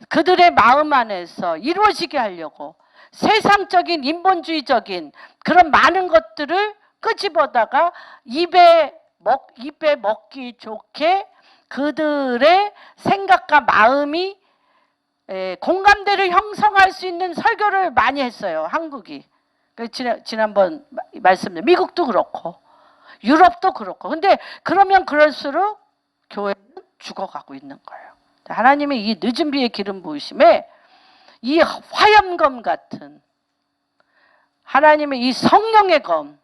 그들의 마음 안에서 이루어지게 하려고 세상적인 인본주의적인 그런 많은 것들을 끄집어다가 입에 먹기 좋게 그들의 생각과 마음이 공감대를 형성할 수 있는 설교를 많이 했어요. 한국이. 지난번 말씀드린 미국도 그렇고 유럽도 그렇고. 근데 그러면 그럴수록 교회는 죽어가고 있는 거예요. 하나님의 이 늦은 비의 기름 부으심에 이 화염검 같은 하나님의 이 성령의 검,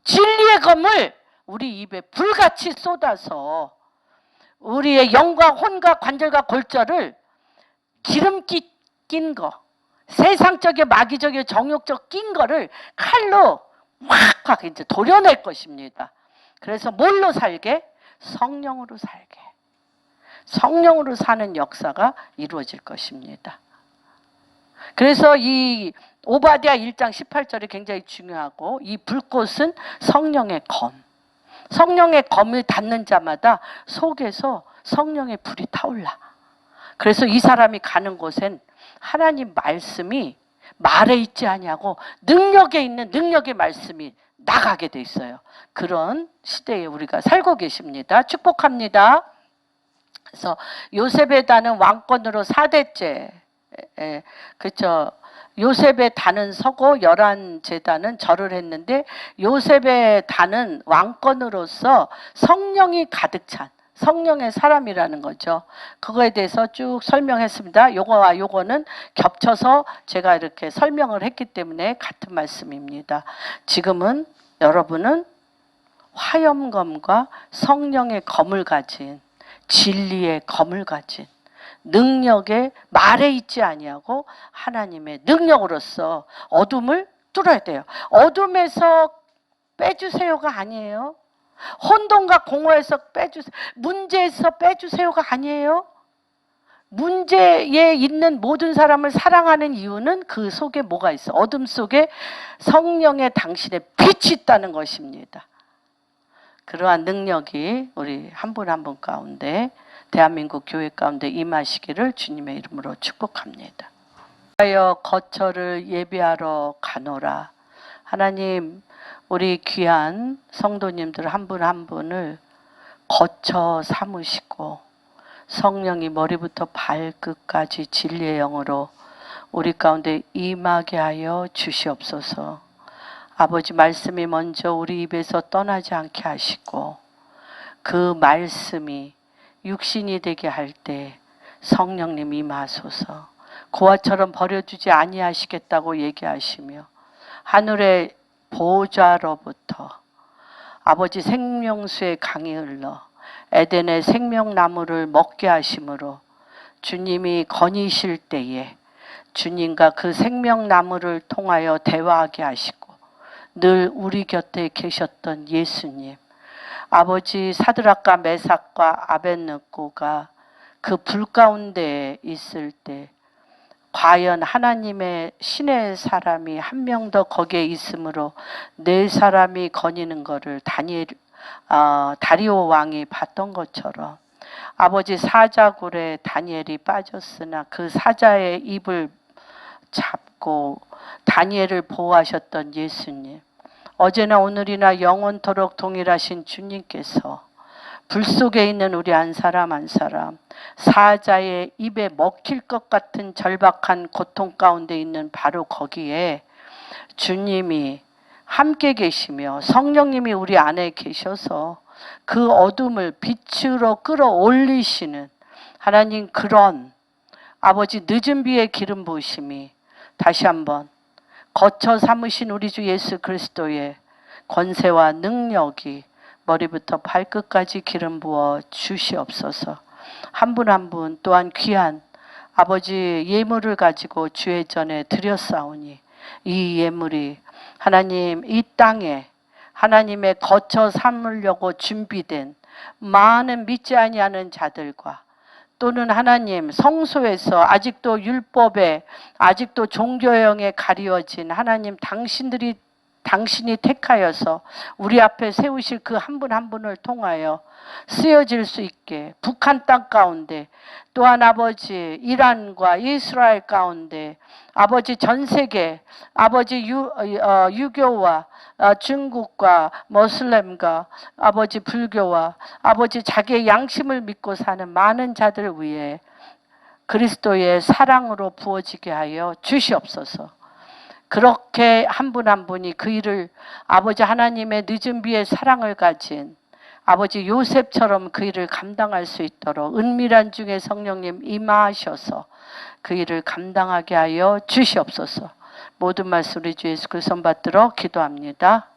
진리의 검을 우리 입에 불같이 쏟아서 우리의 영과 혼과 관절과 골절을 기름기 낀 거, 세상적인 마귀적인 정욕적 낀 거를 칼로 확 이제 도려낼 것입니다. 그래서 뭘로 살게? 성령으로 살게. 성령으로 사는 역사가 이루어질 것입니다. 그래서 이 오바댜 1장 18절이 굉장히 중요하고 이 불꽃은 성령의 검. 성령의 검을 닫는 자마다 속에서 성령의 불이 타올라. 그래서 이 사람이 가는 곳엔 하나님 말씀이 말에 있지 아니하고 능력에 있는 능력의 말씀이 나가게 돼 있어요. 그런 시대에 우리가 살고 계십니다. 축복합니다. 그래서 요셉의 단은 왕권으로 4대째 그렇죠. 요셉의 단은 서고 11제단은 절을 했는데 요셉의 단은 왕권으로서 성령이 가득 찬 성령의 사람이라는 거죠. 그거에 대해서 쭉 설명했습니다. 요거와 요거는 겹쳐서 제가 이렇게 설명을 했기 때문에 같은 말씀입니다. 지금은 여러분은 화염검과 성령의 검을 가진 진리의 검을 가진 능력의 말에 있지 아니하고 하나님의 능력으로서 어둠을 뚫어야 돼요. 어둠에서 빼주세요가 아니에요. 혼돈과 공허에서 빼주세요. 문제에서 빼주세요가 아니에요. 문제에 있는 모든 사람을 사랑하는 이유는 그 속에 뭐가 있어? 어둠 속에 성령의 당신의 빛이 있다는 것입니다. 그러한 능력이 우리 한 분 한 분 가운데 대한민국 교회 가운데 임하시기를 주님의 이름으로 축복합니다. 하여 거처를 예비하러 가노라. 하나님, 우리 귀한 성도님들 한 분 한 분을 거처 삼으시고 성령이 머리부터 발끝까지 진리의 영으로 우리 가운데 임하게 하여 주시옵소서. 아버지, 말씀이 먼저 우리 입에서 떠나지 않게 하시고 그 말씀이 육신이 되게 할 때 성령님 임하소서. 고아처럼 버려두지 아니하시겠다고 얘기하시며 하늘의 보좌로부터 아버지 생명수의 강이 흘러 에덴의 생명나무를 먹게 하심으로 주님이 거니실 때에 주님과 그 생명나무를 통하여 대화하게 하시고 늘 우리 곁에 계셨던 예수님, 아버지 사드락과 메삭과 아벳느고가 그 불 가운데 있을 때 과연 하나님의 신의 사람이 한 명 더 거기에 있으므로 네 사람이 거니는 것을 다리오 왕이 봤던 것처럼 아버지 사자굴에 다니엘이 빠졌으나 그 사자의 입을 잡고 다니엘을 보호하셨던 예수님, 어제나 오늘이나 영원토록 동일하신 주님께서 불 속에 있는 우리 한 사람 한 사람, 사자의 입에 먹힐 것 같은 절박한 고통 가운데 있는 바로 거기에 주님이 함께 계시며 성령님이 우리 안에 계셔서 그 어둠을 빛으로 끌어올리시는 하나님, 그런 아버지 늦은 비의 기름 부으심이 다시 한번 거처 삼으신 우리 주 예수 그리스도의 권세와 능력이 머리부터 발끝까지 기름 부어 주시옵소서. 한 분 한 분 또한 귀한 아버지 예물을 가지고 주의 전에 드렸사오니 이 예물이 하나님, 이 땅에 하나님의 거처 삼으려고 준비된 많은 믿지 아니하는 자들과 또는 하나님 성소에서 아직도 율법에 아직도 종교형에 가리워진 하나님 당신이 택하여서 우리 앞에 세우실 그 한 분 한 분을 통하여 쓰여질 수 있게 북한 땅 가운데 또한 아버지 이란과 이스라엘 가운데 아버지 전 세계 아버지 유교와 중국과 모슬렘과 아버지 불교와 아버지 자기의 양심을 믿고 사는 많은 자들 위해 그리스도의 사랑으로 부어지게 하여 주시옵소서. 그렇게 한 분 한 분이 그 일을 아버지 하나님의 늦은 비의 사랑을 가진 아버지 요셉처럼 그 일을 감당할 수 있도록 은밀한 중에 성령님 임하셔서 그 일을 감당하게 하여 주시옵소서. 모든 말씀 우리 주 예수 그리스도 받들어 기도합니다.